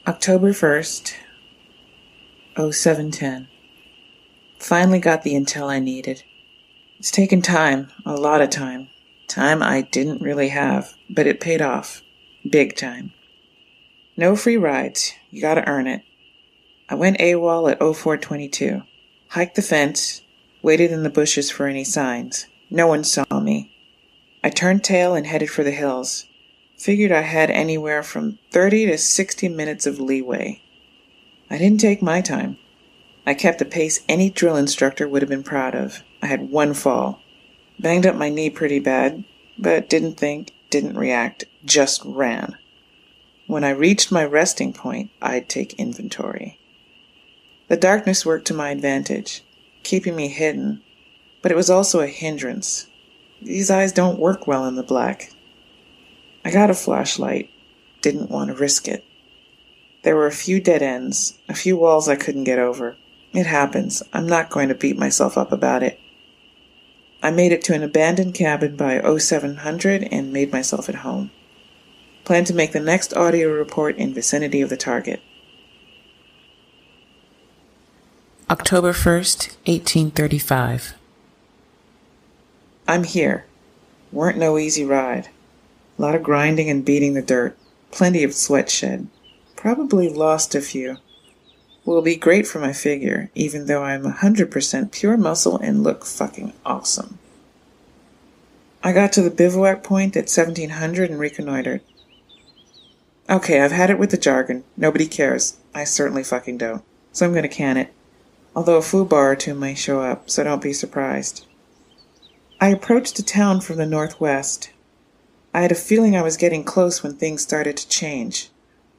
October 1st, 0710. Finally got the intel I needed. It's taken time, a lot of time. Time I didn't really have, but it paid off. Big time. No free rides. You gotta earn it. I went AWOL at 0422. Hiked the fence, waited in the bushes for any signs. No one saw me. I turned tail and headed for the hills. Figured I had anywhere from 30 to 60 minutes of leeway. I didn't take my time. I kept a pace any drill instructor would have been proud of. I had one fall. Banged up my knee pretty bad, but didn't think, didn't react, just ran. When I reached my resting point, I'd take inventory. The darkness worked to my advantage, keeping me hidden, but it was also a hindrance. These eyes don't work well in the black. I got a flashlight, didn't want to risk it. There were a few dead ends, a few walls I couldn't get over. It happens. I'm not going to beat myself up about it. I made it to an abandoned cabin by 0700 and made myself at home. Plan to make the next audio report in vicinity of the target. October 1st, 1835. I'm here. Weren't no easy ride. A lot of grinding and beating the dirt. Plenty of sweat shed. Probably lost a few. Will be great for my figure, even though I'm 100% pure muscle and look fucking awesome. I got to the bivouac point at 1700 and reconnoitered. Okay, I've had it with the jargon. Nobody cares. I certainly fucking don't. So I'm gonna can it. Although a foobar or two may show up, so don't be surprised. I approached the town from the northwest. I had a feeling I was getting close when things started to change.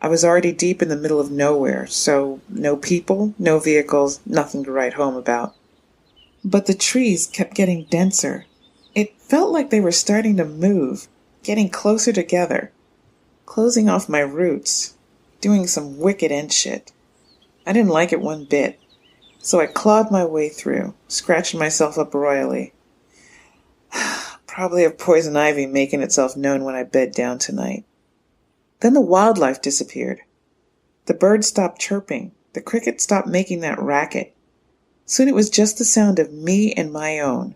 I was already deep in the middle of nowhere, so no people, no vehicles, nothing to write home about. But the trees kept getting denser. It felt like they were starting to move, getting closer together, closing off my roots, doing some wicked end shit. I didn't like it one bit, so I clawed my way through, scratching myself up royally. Probably have poison ivy making itself known when I bed down tonight. Then the wildlife disappeared. The birds stopped chirping. The cricket stopped making that racket. Soon it was just the sound of me and my own.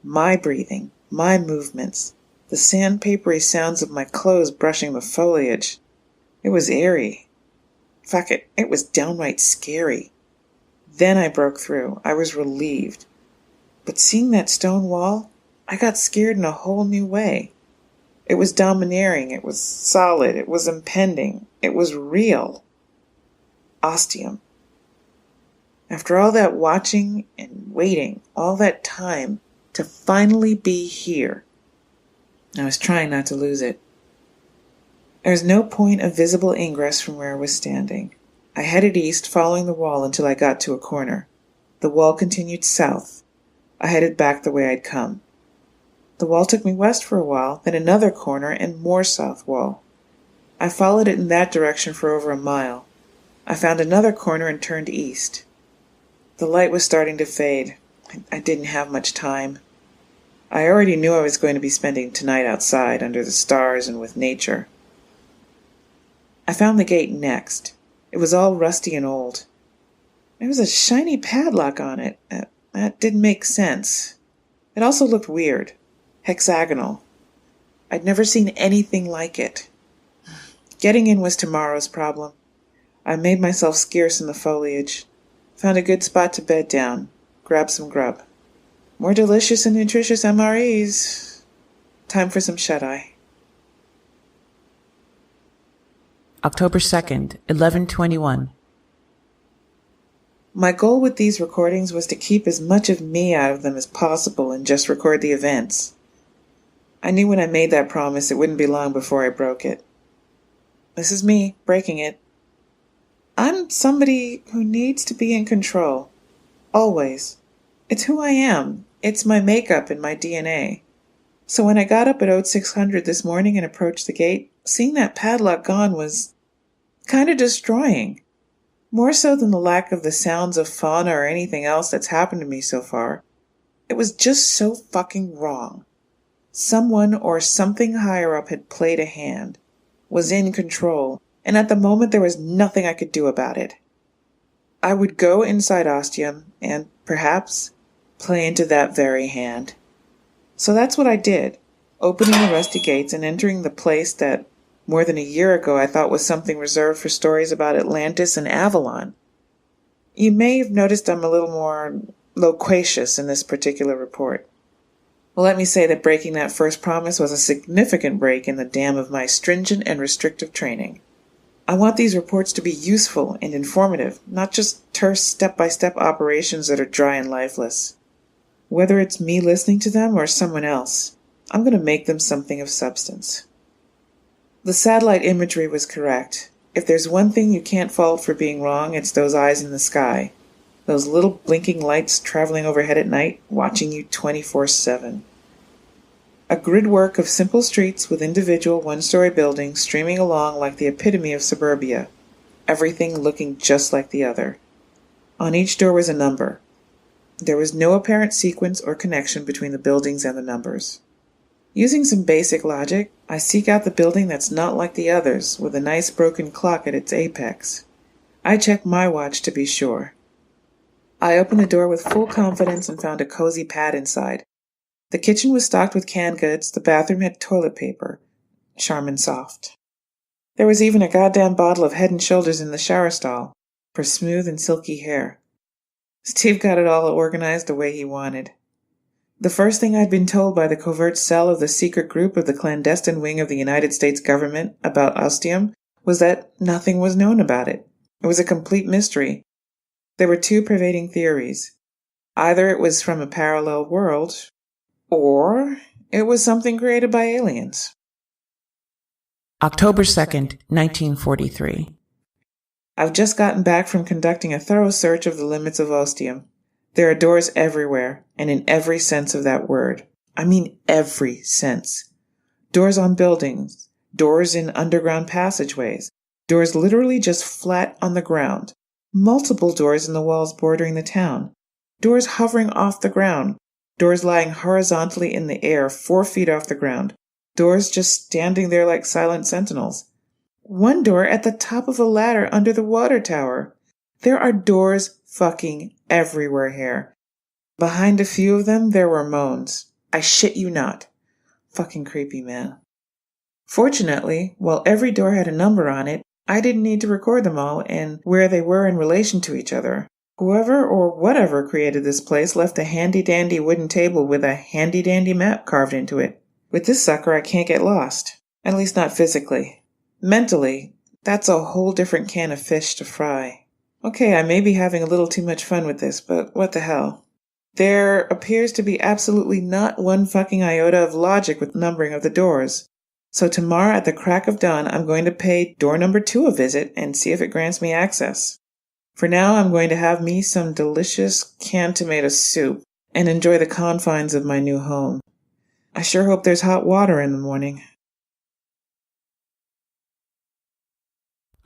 My breathing, my movements, the sandpapery sounds of my clothes brushing the foliage. It was eerie. Fuck it, it was downright scary. Then I broke through. I was relieved. But seeing that stone wall, I got scared in a whole new way. It was domineering, it was solid, it was impending, it was real. Ostium. After all that watching and waiting, all that time, to finally be here, I was trying not to lose it. There was no point of visible ingress from where I was standing. I headed east, following the wall until I got to a corner. The wall continued south. I headed back the way I'd come. The wall took me west for a while, then another corner and more south wall. I followed it in that direction for over a mile. I found another corner and turned east. The light was starting to fade. I didn't have much time. I already knew I was going to be spending tonight outside, under the stars and with nature. I found the gate next. It was all rusty and old. There was a shiny padlock on it. That didn't make sense. It also looked weird. Hexagonal. I'd never seen anything like it. Getting in was tomorrow's problem. I made myself scarce in the foliage. Found a good spot to bed down. Grabbed some grub. More delicious and nutritious MREs. Time for some shut-eye. October 2nd, 11:21. My goal with these recordings was to keep as much of me out of them as possible and just record the events. I knew when I made that promise it wouldn't be long before I broke it. This is me, breaking it. I'm somebody who needs to be in control. Always. It's who I am. It's my makeup and my DNA. So when I got up at 0600 this morning and approached the gate, seeing that padlock gone was kind of destroying. More so than the lack of the sounds of fauna or anything else that's happened to me so far. It was just so fucking wrong. Someone or something higher up had played a hand, was in control, and at the moment there was nothing I could do about it. I would go inside Ostium and, perhaps, play into that very hand. So that's what I did, opening the rusty gates and entering the place that, more than a year ago, I thought was something reserved for stories about Atlantis and Avalon. You may have noticed I'm a little more loquacious in this particular report. Well, let me say that breaking that first promise was a significant break in the dam of my stringent and restrictive training. I want these reports to be useful and informative, not just terse step-by-step operations that are dry and lifeless. Whether it's me listening to them or someone else, I'm going to make them something of substance. The satellite imagery was correct. If there's one thing you can't fault for being wrong, it's those eyes in the sky. Those little blinking lights traveling overhead at night, watching you 24/7. A gridwork of simple streets with individual one-story buildings streaming along like the epitome of suburbia, everything looking just like the other. On each door was a number. There was no apparent sequence or connection between the buildings and the numbers. Using some basic logic, I seek out the building that's not like the others, with a nice broken clock at its apex. I check my watch to be sure. I opened the door with full confidence and found a cozy pad inside. The kitchen was stocked with canned goods, the bathroom had toilet paper, Charmin Soft. There was even a goddamn bottle of Head & Shoulders in the shower stall, for smooth and silky hair. Steve got it all organized the way he wanted. The first thing I'd been told by the covert cell of the secret group of the clandestine wing of the United States government about Ostium was that nothing was known about it. It was a complete mystery. There were two pervading theories. Either it was from a parallel world, or it was something created by aliens. October 2nd, 1943. I've just gotten back from conducting a thorough search of the limits of Ostium. There are doors everywhere, and in every sense of that word. I mean every sense. Doors on buildings, doors in underground passageways, doors literally just flat on the ground, multiple doors in the walls bordering the town, doors hovering off the ground, doors lying horizontally in the air 4 feet off the ground, doors just standing there like silent sentinels. One door at the top of a ladder under the water tower. There are doors fucking everywhere here. Behind a few of them, there were moans. I shit you not. Fucking creepy, man. Fortunately, while every door had a number on it, I didn't need to record them all and where they were in relation to each other. Whoever or whatever created this place left a handy-dandy wooden table with a handy-dandy map carved into it. With this sucker, I can't get lost. At least not physically. Mentally, that's a whole different can of fish to fry. Okay, I may be having a little too much fun with this, but what the hell? There appears to be absolutely not one fucking iota of logic with numbering of the doors. So tomorrow at the crack of dawn, I'm going to pay door number 2 a visit and see if it grants me access. For now, I'm going to have me some delicious canned tomato soup and enjoy the confines of my new home. I sure hope there's hot water in the morning.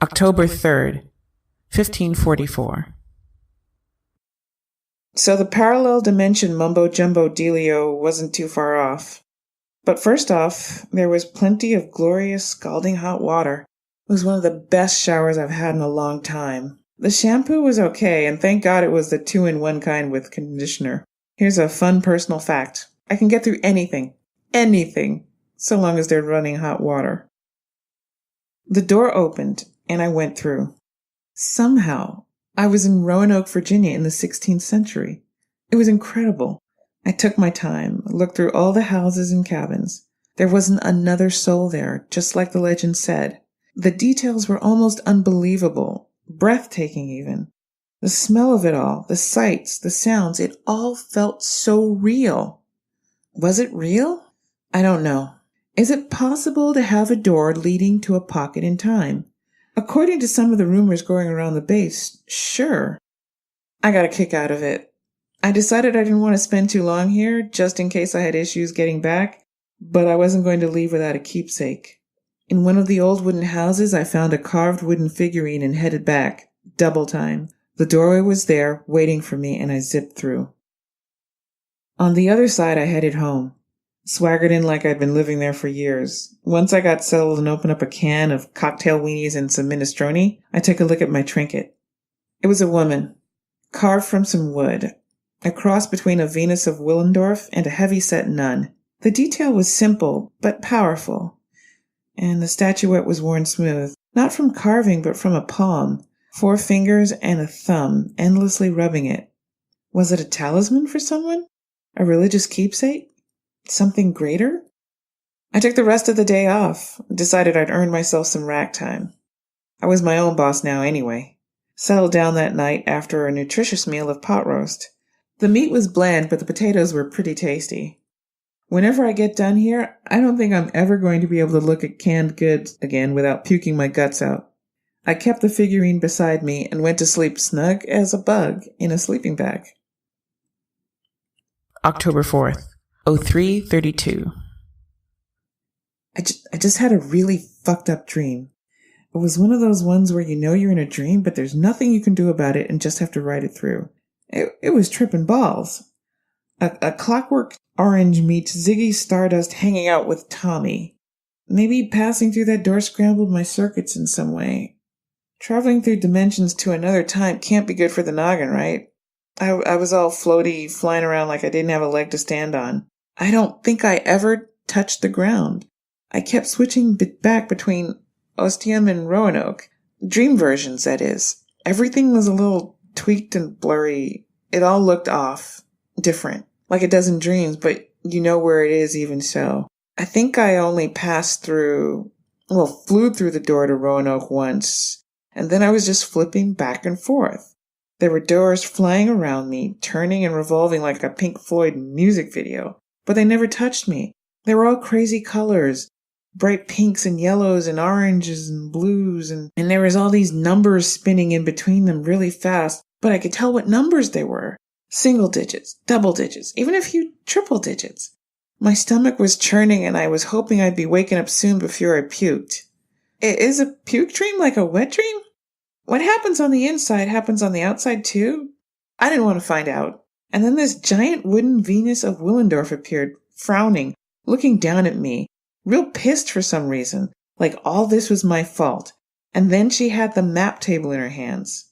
October 3rd, 1544. So the parallel dimension mumbo-jumbo dealio wasn't too far off. But first off, there was plenty of glorious, scalding hot water. It was one of the best showers I've had in a long time. The shampoo was okay, and thank God it was the 2-in-1 kind with conditioner. Here's a fun personal fact. I can get through anything, so long as they're running hot water. The door opened, and I went through. Somehow, I was in Roanoke, Virginia in the 16th century. It was incredible. I took my time, looked through all the houses and cabins. There wasn't another soul there, just like the legend said. The details were almost unbelievable, breathtaking even. The smell of it all, the sights, the sounds, it all felt so real. Was it real? I don't know. Is it possible to have a door leading to a pocket in time? According to some of the rumors going around the base, sure. I got a kick out of it. I decided I didn't want to spend too long here, just in case I had issues getting back, but I wasn't going to leave without a keepsake. In one of the old wooden houses, I found a carved wooden figurine and headed back. Double time. The doorway was there, waiting for me, and I zipped through. On the other side, I headed home. Swaggered in like I'd been living there for years. Once I got settled and opened up a can of cocktail weenies and some minestrone, I took a look at my trinket. It was a woman, carved from some wood, a cross between a Venus of Willendorf and a heavy-set nun. The detail was simple, but powerful, and the statuette was worn smooth, not from carving, but from a palm, 4 fingers and a thumb, endlessly rubbing it. Was it a talisman for someone? A religious keepsake? Something greater? I took the rest of the day off, decided I'd earned myself some rack time. I was my own boss now anyway. Settled down that night after a nutritious meal of pot roast. The meat was bland, but the potatoes were pretty tasty. Whenever I get done here, I don't think I'm ever going to be able to look at canned goods again without puking my guts out. I kept the figurine beside me and went to sleep snug as a bug in a sleeping bag. October 4th, 03:32. I just had a really fucked up dream. It was one of those ones where you know you're in a dream, but there's nothing you can do about it and just have to ride it through. It was tripping balls. A Clockwork Orange meets Ziggy Stardust hanging out with Tommy. Maybe passing through that door scrambled my circuits in some way. Traveling through dimensions to another time can't be good for the noggin, right? I was all floaty, flying around like I didn't have a leg to stand on. I don't think I ever touched the ground. I kept switching back between Ostium and Roanoke. Dream versions, that is. Everything was a little tweaked and blurry. It all looked off. Different. Like it does in dreams, but you know where it is even so. I think I only flew through the door to Roanoke once, and then I was just flipping back and forth. There were doors flying around me, turning and revolving like a Pink Floyd music video, but they never touched me. They were all crazy colors, bright pinks and yellows and oranges and blues, and there was all these numbers spinning in between them really fast, but I could tell what numbers they were. Single digits, double digits, even a few triple digits. My stomach was churning and I was hoping I'd be waking up soon before I puked. Is a puke dream like a wet dream? What happens on the inside happens on the outside too? I didn't want to find out. And then this giant wooden Venus of Willendorf appeared, frowning, looking down at me, real pissed for some reason, like all this was my fault. And then she had the map table in her hands.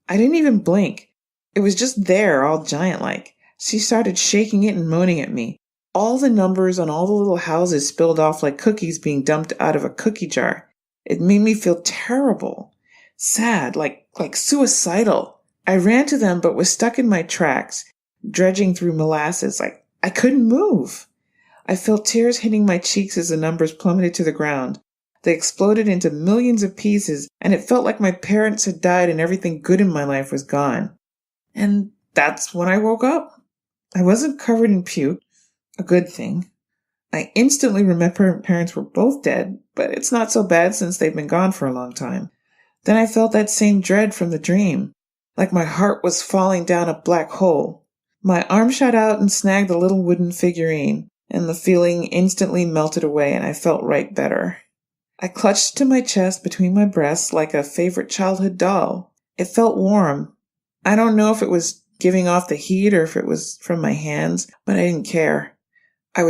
I didn't even blink. It was just there, all giant-like. She started shaking it and moaning at me. All the numbers on all the little houses spilled off like cookies being dumped out of a cookie jar. It made me feel terrible. Sad, like suicidal. I ran to them but was stuck in my tracks, dredging through molasses like I couldn't move. I felt tears hitting my cheeks as the numbers plummeted to the ground. They exploded into millions of pieces, and it felt like my parents had died and everything good in my life was gone. And that's when I woke up. I wasn't covered in puke, a good thing. I instantly remember my parents were both dead, but it's not so bad since they've been gone for a long time. Then I felt that same dread from the dream, like my heart was falling down a black hole. My arm shot out and snagged the little wooden figurine, and the feeling instantly melted away and I felt right better. I clutched to my chest between my breasts like a favorite childhood doll. It felt warm. I don't know if it was giving off the heat or if it was from my hands, but I didn't care. I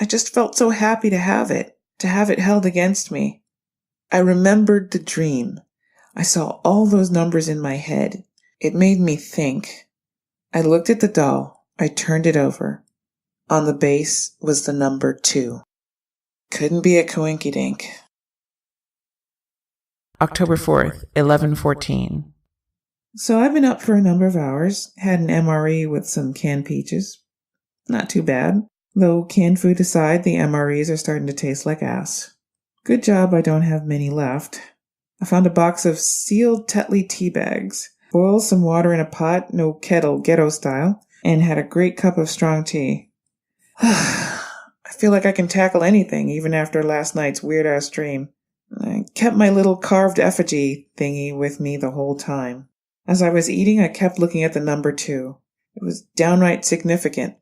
just felt so happy to have it held against me. I remembered the dream. I saw all those numbers in my head. It made me think. I looked at the doll. I turned it over. On the base was the number 2. Couldn't be a coinkydink. October 4th, 11:14. So I've been up for a number of hours, had an MRE with some canned peaches. Not too bad, though canned food aside, the MREs are starting to taste like ass. Good job I don't have many left. I found a box of sealed Tetley tea bags, boiled some water in a pot, no kettle, ghetto style, and had a great cup of strong tea. I feel like I can tackle anything, even after last night's weird-ass dream. I kept my little carved effigy thingy with me the whole time. As I was eating, I kept looking at the number 2. It was downright significant.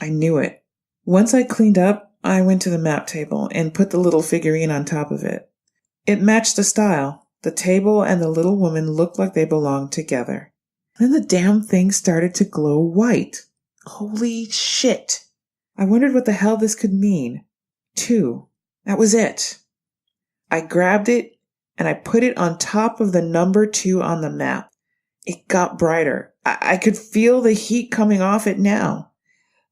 I knew it. Once I cleaned up, I went to the map table and put the little figurine on top of it. It matched the style. The table and the little woman looked like they belonged together. Then the damn thing started to glow white. Holy shit. I wondered what the hell this could mean. 2. That was it. I grabbed it and I put it on top of the number 2 on the map. It got brighter. I could feel the heat coming off it now.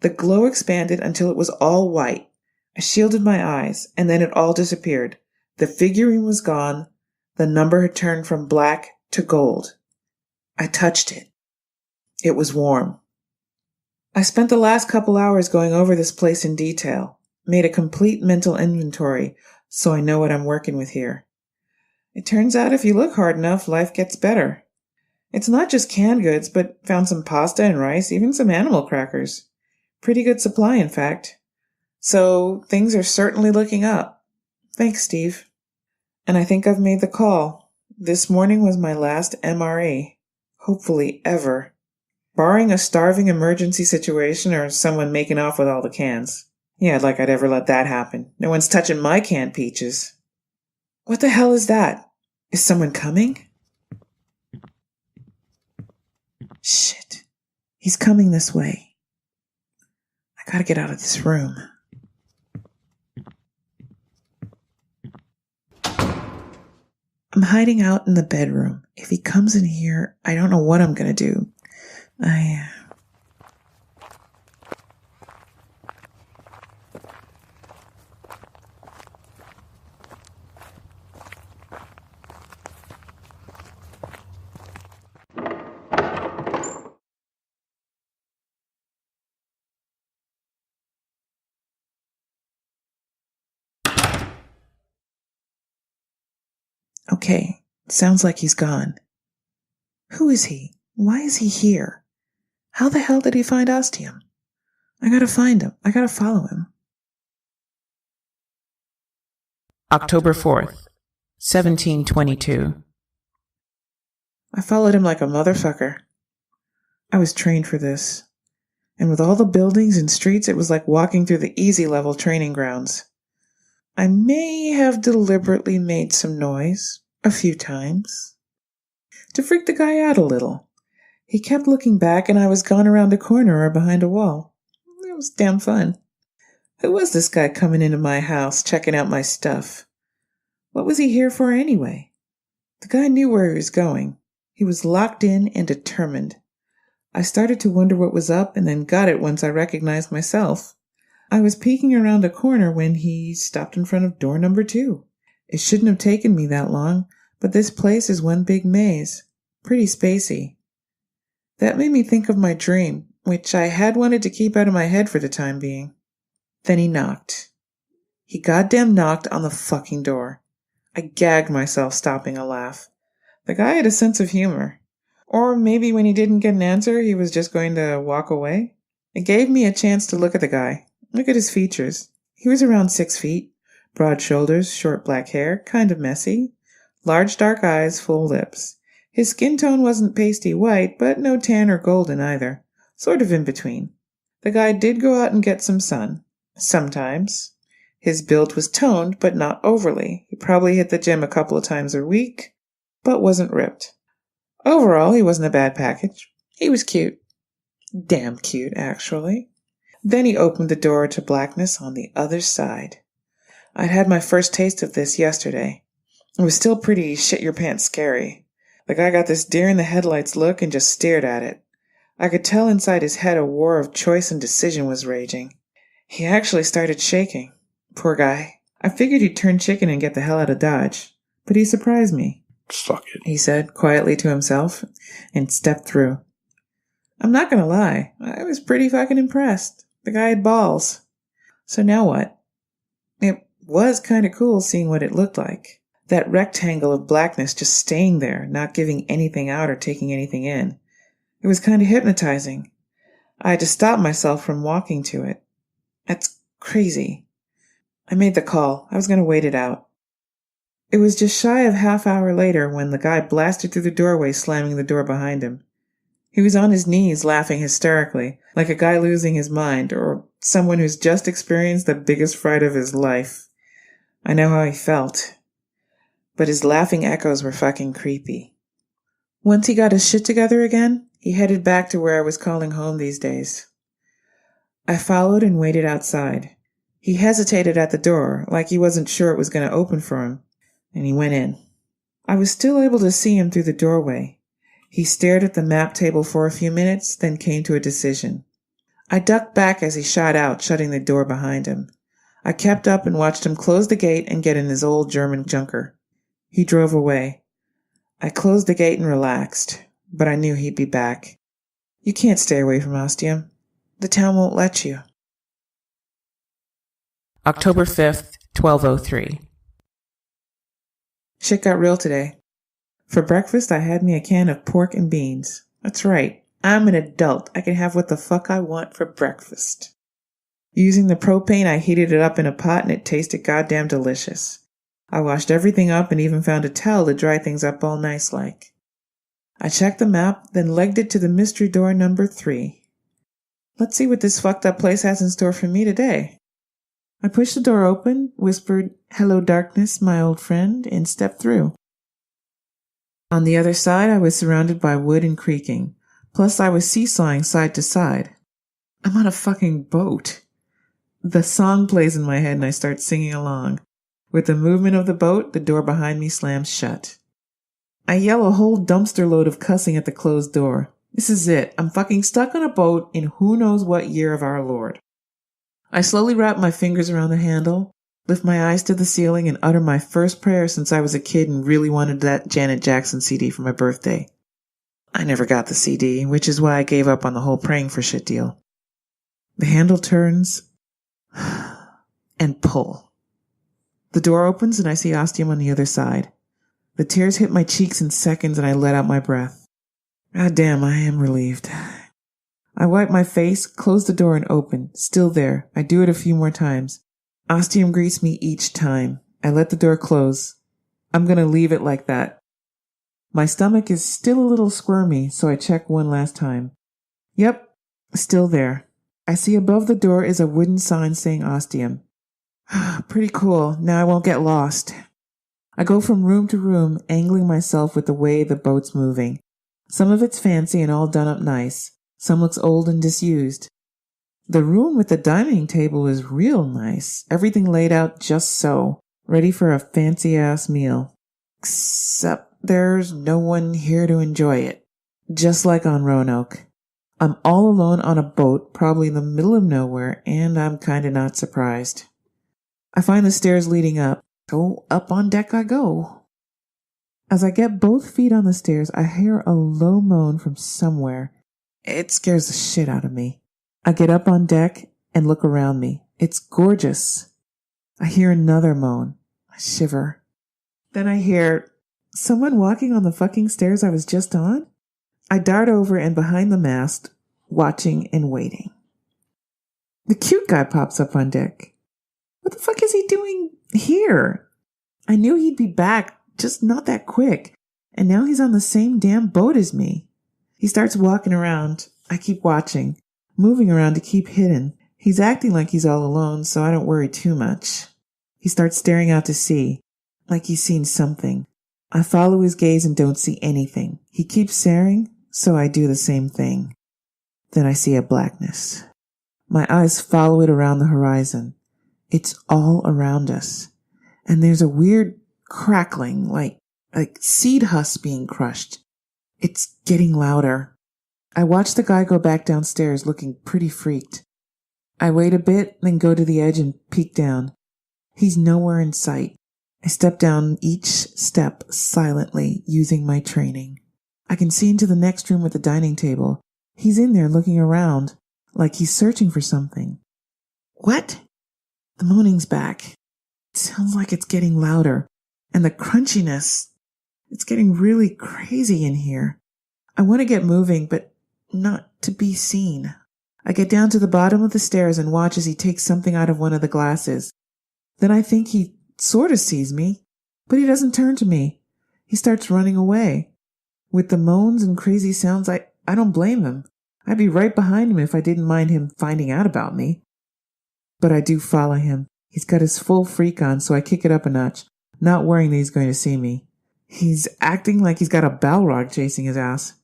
The glow expanded until it was all white. I shielded my eyes, and then it all disappeared. The figurine was gone. The number had turned from black to gold. I touched it. It was warm. I spent the last couple hours going over this place in detail, made a complete mental inventory, so I know what I'm working with here. It turns out if you look hard enough, life gets better. It's not just canned goods, but found some pasta and rice, even some animal crackers. Pretty good supply, in fact. So things are certainly looking up. Thanks, Steve. And I think I've made the call. This morning was my last MRE. Hopefully ever. Barring a starving emergency situation or someone making off with all the cans. Yeah, like I'd ever let that happen. No one's touching my canned peaches. What the hell is that? Is someone coming? Shit. He's coming this way. I gotta get out of this room. I'm hiding out in the bedroom. If he comes in here, I don't know what I'm gonna do. Okay, sounds like he's gone. Who is he? Why is he here? How the hell did he find Ostium? I gotta find him. I gotta follow him. October 4th, 1722. I followed him like a motherfucker. I was trained for this. And with all the buildings and streets, it was like walking through the easy level training grounds. I may have deliberately made some noise, a few times, to freak the guy out a little. He kept looking back and I was gone around a corner or behind a wall. It was damn fun. Who was this guy coming into my house, checking out my stuff? What was he here for anyway? The guy knew where he was going. He was locked in and determined. I started to wonder what was up and then got it once I recognized myself. I was peeking around a corner when he stopped in front of door number 2. It shouldn't have taken me that long, but this place is one big maze. Pretty spacey. That made me think of my dream, which I had wanted to keep out of my head for the time being. Then he knocked. He goddamn knocked on the fucking door. I gagged myself, stopping a laugh. The guy had a sense of humor. Or maybe when he didn't get an answer, he was just going to walk away. It gave me a chance to look at the guy. Look at his features. He was around 6 feet. Broad shoulders, short black hair, kind of messy. Large dark eyes, full lips. His skin tone wasn't pasty white, but no tan or golden either. Sort of in between. The guy did go out and get some sun. Sometimes. His build was toned, but not overly. He probably hit the gym a couple of times a week, but wasn't ripped. Overall, he wasn't a bad package. He was cute. Damn cute, actually. Then he opened the door to blackness on the other side. I'd had my first taste of this yesterday. It was still pretty shit-your-pants scary. The guy got this deer-in-the-headlights look and just stared at it. I could tell inside his head a war of choice and decision was raging. He actually started shaking. Poor guy. I figured he'd turn chicken and get the hell out of Dodge. But he surprised me. Fuck it, he said quietly to himself, and stepped through. I'm not gonna lie, I was pretty fucking impressed. The guy had balls. So now what? It was kind of cool seeing what it looked like. That rectangle of blackness just staying there, not giving anything out or taking anything in. It was kind of hypnotizing. I had to stop myself from walking to it. That's crazy. I made the call. I was going to wait it out. It was just shy of half-hour later when the guy blasted through the doorway, slamming the door behind him. He was on his knees, laughing hysterically, like a guy losing his mind, or someone who's just experienced the biggest fright of his life. I know how he felt. But his laughing echoes were fucking creepy. Once he got his shit together again, he headed back to where I was calling home these days. I followed and waited outside. He hesitated at the door, like he wasn't sure it was going to open for him, and he went in. I was still able to see him through the doorway. He stared at the map table for a few minutes, then came to a decision. I ducked back as he shot out, shutting the door behind him. I kept up and watched him close the gate and get in his old German junker. He drove away. I closed the gate and relaxed, but I knew he'd be back. You can't stay away from Ostium. The town won't let you. October 5th, 1203. Shit got real today. For breakfast, I had me a can of pork and beans. That's right. I'm an adult. I can have what the fuck I want for breakfast. Using the propane, I heated it up in a pot and it tasted goddamn delicious. I washed everything up and even found a towel to dry things up all nice like. I checked the map, then legged it to the mystery door number 3. Let's see what this fucked up place has in store for me today. I pushed the door open, whispered, "Hello, darkness, my old friend," and stepped through. On the other side, I was surrounded by wood and creaking. Plus, I was seesawing side to side. I'm on a fucking boat. The song plays in my head and I start singing along. With the movement of the boat, the door behind me slams shut. I yell a whole dumpster load of cussing at the closed door. This is it. I'm fucking stuck on a boat in who knows what year of our Lord. I slowly wrap my fingers around the handle, lift my eyes to the ceiling, and utter my first prayer since I was a kid and really wanted that Janet Jackson CD for my birthday. I never got the CD, which is why I gave up on the whole praying for shit deal. The handle turns and pull. The door opens and I see Ostium on the other side. The tears hit my cheeks in seconds and I let out my breath. God damn, I am relieved. I wipe my face, close the door and open. Still there. I do it a few more times. Ostium greets me each time. I let the door close. I'm gonna leave it like that. My stomach is still a little squirmy, so I check one last time. Yep, still there. I see above the door is a wooden sign saying Ostium. Pretty cool. Now I won't get lost. I go from room to room, angling myself with the way the boat's moving. Some of it's fancy and all done up nice. Some looks old and disused. The room with the dining table is real nice. Everything laid out just so, ready for a fancy-ass meal. Except there's no one here to enjoy it. Just like on Roanoke. I'm all alone on a boat, probably in the middle of nowhere, and I'm kinda not surprised. I find the stairs leading up, so up on deck I go. As I get both feet on the stairs, I hear a low moan from somewhere. It scares the shit out of me. I get up on deck and look around me. It's gorgeous. I hear another moan. I shiver. Then I hear someone walking on the fucking stairs I was just on. I dart over and behind the mast, watching and waiting. The cute guy pops up on deck. What the fuck is he doing here? I knew he'd be back, just not that quick. And now he's on the same damn boat as me. He starts walking around. I keep watching, moving around to keep hidden. He's acting like he's all alone, so I don't worry too much. He starts staring out to sea, like he's seen something. I follow his gaze and don't see anything. He keeps staring, so I do the same thing. Then I see a blackness. My eyes follow it around the horizon. It's all around us. And there's a weird crackling, like seed husks being crushed. It's getting louder. I watch the guy go back downstairs looking pretty freaked. I wait a bit, then go to the edge and peek down. He's nowhere in sight. I step down each step silently, using my training. I can see into the next room with the dining table. He's in there looking around, like he's searching for something. What? The moaning's back. It sounds like it's getting louder. And the crunchiness, it's getting really crazy in here. I want to get moving, but not to be seen. I get down to the bottom of the stairs and watch as he takes something out of one of the glasses. Then I think he sort of sees me, but he doesn't turn to me. He starts running away. With the moans and crazy sounds, I don't blame him. I'd be right behind him if I didn't mind him finding out about me. But I do follow him. He's got his full freak on, so I kick it up a notch, not worrying that he's going to see me. He's acting like he's got a Balrog chasing his ass.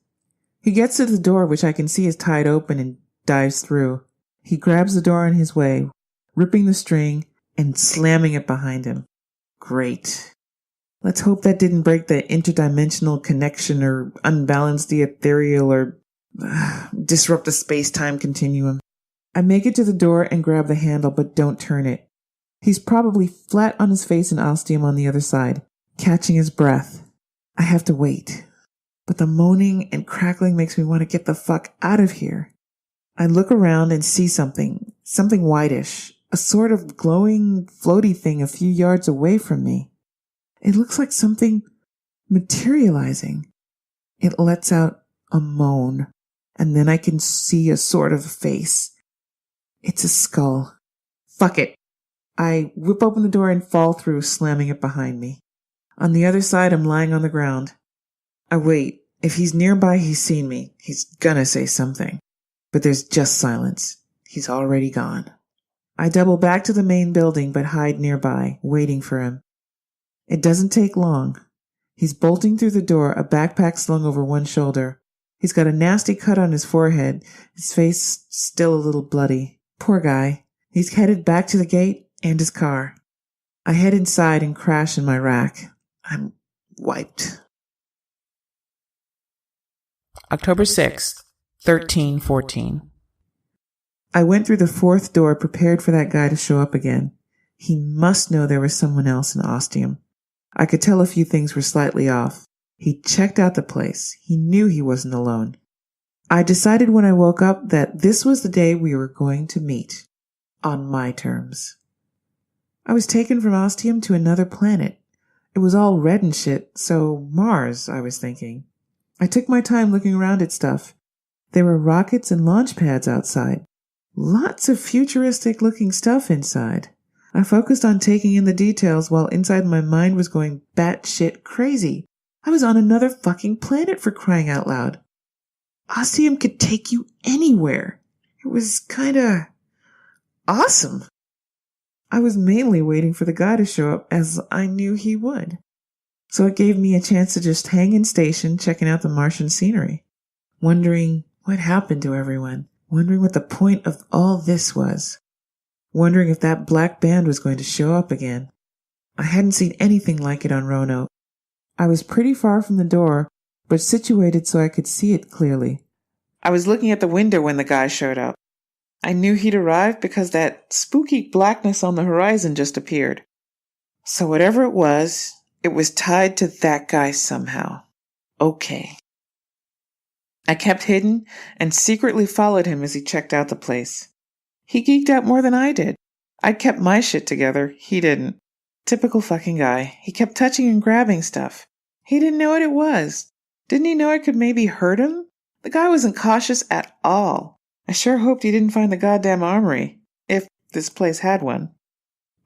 He gets to the door, which I can see is tied open, and dives through. He grabs the door on his way, ripping the string and slamming it behind him. Great. Let's hope that didn't break the interdimensional connection or unbalance the ethereal or disrupt the space-time continuum. I make it to the door and grab the handle, but don't turn it. He's probably flat on his face in ostium on the other side, catching his breath. I have to wait. But the moaning and crackling makes me want to get the fuck out of here. I look around and see something whitish, a sort of glowing, floaty thing a few yards away from me. It looks like something materializing. It lets out a moan, and then I can see a sort of face. It's a skull. Fuck it. I whip open the door and fall through, slamming it behind me. On the other side, I'm lying on the ground. I wait. If he's nearby, he's seen me. He's gonna say something. But there's just silence. He's already gone. I double back to the main building, but hide nearby, waiting for him. It doesn't take long. He's bolting through the door, a backpack slung over one shoulder. He's got a nasty cut on his forehead, his face still a little bloody. Poor guy. He's headed back to the gate and his car. I head inside and crash in my rack. I'm wiped. October 6th, 1314. I went through the fourth door, prepared for that guy to show up again. He must know there was someone else in Ostium. I could tell a few things were slightly off. He checked out the place. He knew he wasn't alone. I decided when I woke up that this was the day we were going to meet. On my terms. I was taken from Ostium to another planet. It was all red and shit, so Mars, I was thinking. I took my time looking around at stuff. There were rockets and launch pads outside. Lots of futuristic-looking stuff inside. I focused on taking in the details while inside my mind was going batshit crazy. I was on another fucking planet, for crying out loud. Ostium could take you anywhere. It was kinda awesome. I was mainly waiting for the guy to show up, as I knew he would. So it gave me a chance to just hang in station, checking out the Martian scenery. Wondering what happened to everyone. Wondering what the point of all this was. Wondering if that black band was going to show up again. I hadn't seen anything like it on Roanoke. I was pretty far from the door, but situated so I could see it clearly. I was looking at the window when the guy showed up. I knew he'd arrived because that spooky blackness on the horizon just appeared. So whatever it was tied to that guy somehow. Okay. I kept hidden and secretly followed him as he checked out the place. He geeked out more than I did. I'd kept my shit together. He didn't. Typical fucking guy. He kept touching and grabbing stuff. He didn't know what it was. Didn't he know it could maybe hurt him? The guy wasn't cautious at all. I sure hoped he didn't find the goddamn armory, if this place had one.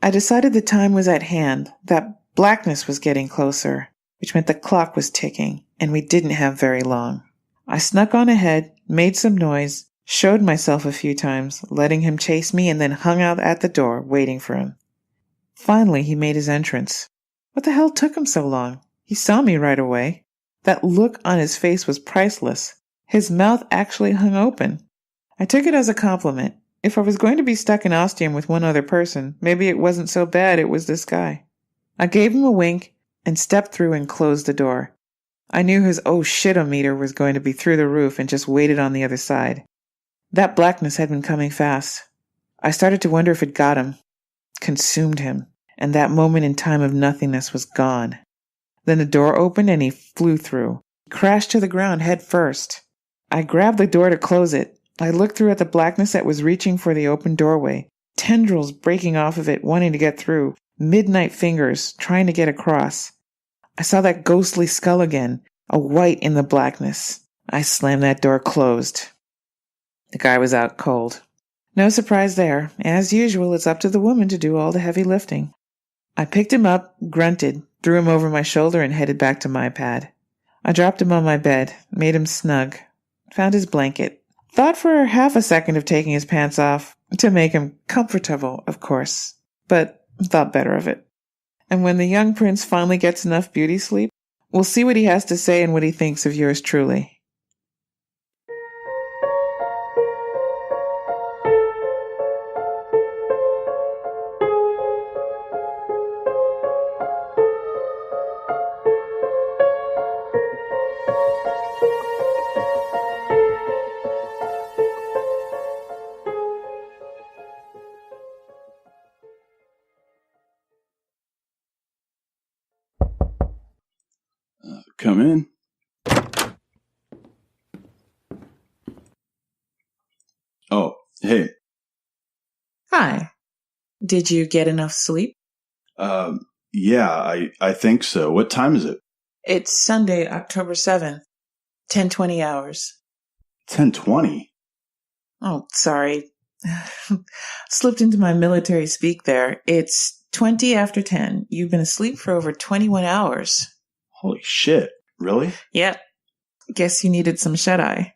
I decided the time was at hand, that blackness was getting closer, which meant the clock was ticking, and we didn't have very long. I snuck on ahead, made some noise, showed myself a few times, letting him chase me, and then hung out at the door, waiting for him. Finally, he made his entrance. What the hell took him so long? He saw me right away. That look on his face was priceless. His mouth actually hung open. I took it as a compliment. If I was going to be stuck in Ostium with one other person, maybe it wasn't so bad it was this guy. I gave him a wink and stepped through and closed the door. I knew his oh shit-o-meter was going to be through the roof and just waited on the other side. That blackness had been coming fast. I started to wonder if it got him, consumed him, and that moment in time of nothingness was gone. Then the door opened and he flew through. He crashed to the ground head first. I grabbed the door to close it. I looked through at the blackness that was reaching for the open doorway, tendrils breaking off of it, wanting to get through, midnight fingers trying to get across. I saw that ghostly skull again, a white in the blackness. I slammed that door closed. The guy was out cold. No surprise there. As usual, it's up to the woman to do all the heavy lifting. I picked him up, grunted, threw him over my shoulder, and headed back to my pad. I dropped him on my bed, made him snug, found his blanket. Thought for half a second of taking his pants off, to make him comfortable, of course, but thought better of it. And when the young prince finally gets enough beauty sleep, we'll see what he has to say and what he thinks of yours truly. Come in. Oh, hey. Hi. Did you get enough sleep? Yeah, I think so. What time is it? It's Sunday, October 7th, 10:20 hours. 10:20? Oh, sorry. Slipped into my military speak there. It's 20 after 10. You've been asleep for over 21 hours. Holy shit. Really? Yep. Guess you needed some shut-eye.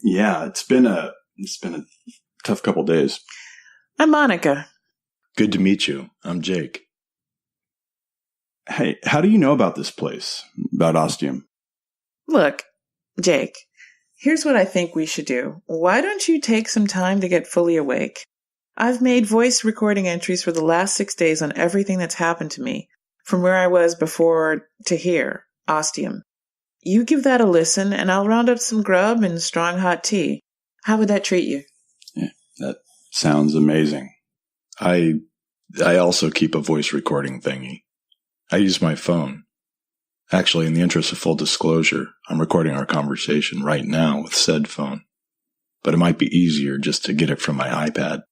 Yeah, it's been a tough couple days. I'm Monica. Good to meet you. I'm Jake. Hey, how do you know about this place? About Ostium? Look, Jake, here's what I think we should do. Why don't you take some time to get fully awake? I've made voice recording entries for the last 6 days on everything that's happened to me, from where I was before to here, Ostium. You give that a listen, and I'll round up some grub and strong hot tea. How would that treat you? Yeah, that sounds amazing. I also keep a voice recording thingy. I use my phone. Actually, in the interest of full disclosure, I'm recording our conversation right now with said phone. But it might be easier just to get it from my iPad.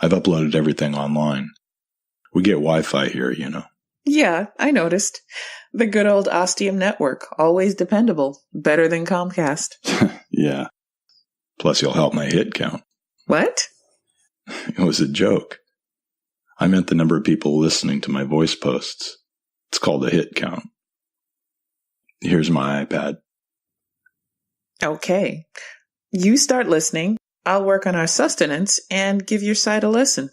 I've uploaded everything online. We get Wi-Fi here, you know. Yeah, I noticed. The good old Ostium network, always dependable. Better than Comcast. Yeah. Plus, you'll help my hit count. What? It was a joke. I meant the number of people listening to my voice posts. It's called a hit count. Here's my iPad. Okay. You start listening. I'll work on our sustenance and give your side a listen.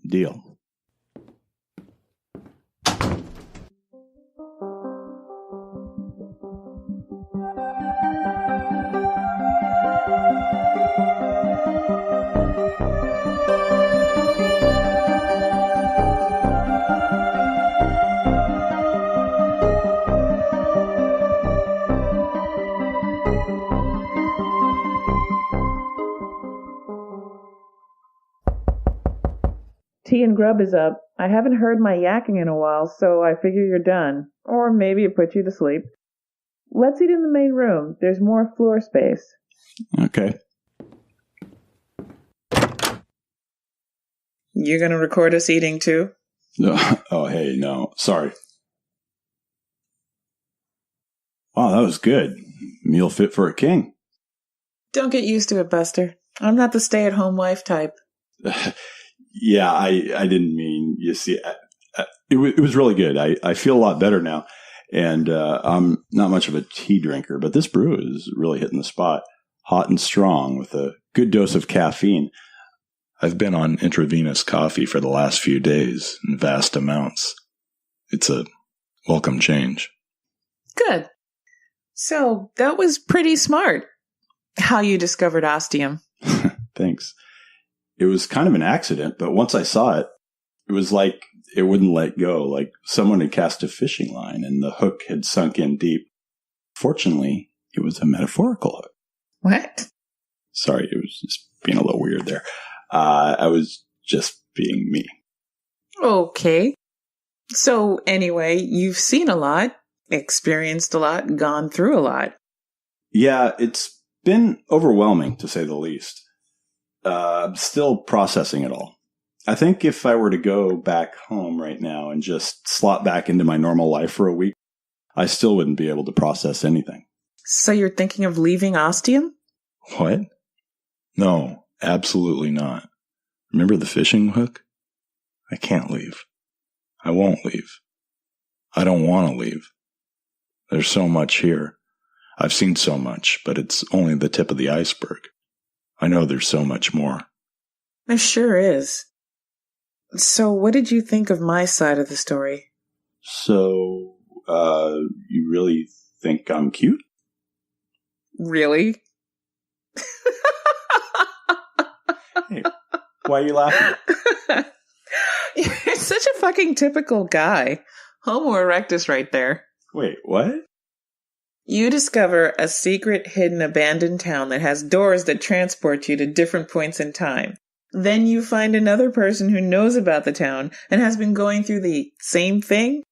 Deal. Tea and grub is up. I haven't heard my yakking in a while, so I figure you're done. Or maybe it put you to sleep. Let's eat in the main room. There's more floor space. Okay. You're gonna record us eating too? No. Oh, hey, no. Sorry. Wow, that was good. Meal fit for a king. Don't get used to it, Buster. I'm not the stay-at-home wife type. Yeah, I didn't mean, you see, it was really good. I feel a lot better now. And I'm not much of a tea drinker, but this brew is really hitting the spot. Hot and strong with a good dose of caffeine. I've been on intravenous coffee for the last few days in vast amounts. It's a welcome change. Good. So, that was pretty smart. How you discovered Ostium. Thanks. It was kind of an accident, but once I saw it, it was like it wouldn't let go, like someone had cast a fishing line and the hook had sunk in deep. Fortunately, it was a metaphorical hook. What? Sorry, it was just being a little weird there. I was just being me. Okay. So, anyway, you've seen a lot, experienced a lot, gone through a lot. Yeah, it's been overwhelming, to say the least. Still processing it all. I think if I were to go back home right now and just slot back into my normal life for a week, I still wouldn't be able to process anything. So you're thinking of leaving Ostium? What? No, absolutely not. Remember the fishing hook? I can't leave. I won't leave. I don't want to leave. There's so much here. I've seen so much, but it's only the tip of the iceberg. I know there's so much more. There sure is. So what did you think of my side of the story? So, you really think I'm cute? Really? Hey, why are you laughing? You're such a fucking typical guy. Homo erectus right there. Wait, what? You discover a secret, hidden, abandoned town that has doors that transport you to different points in time. Then you find another person who knows about the town and has been going through the same thing,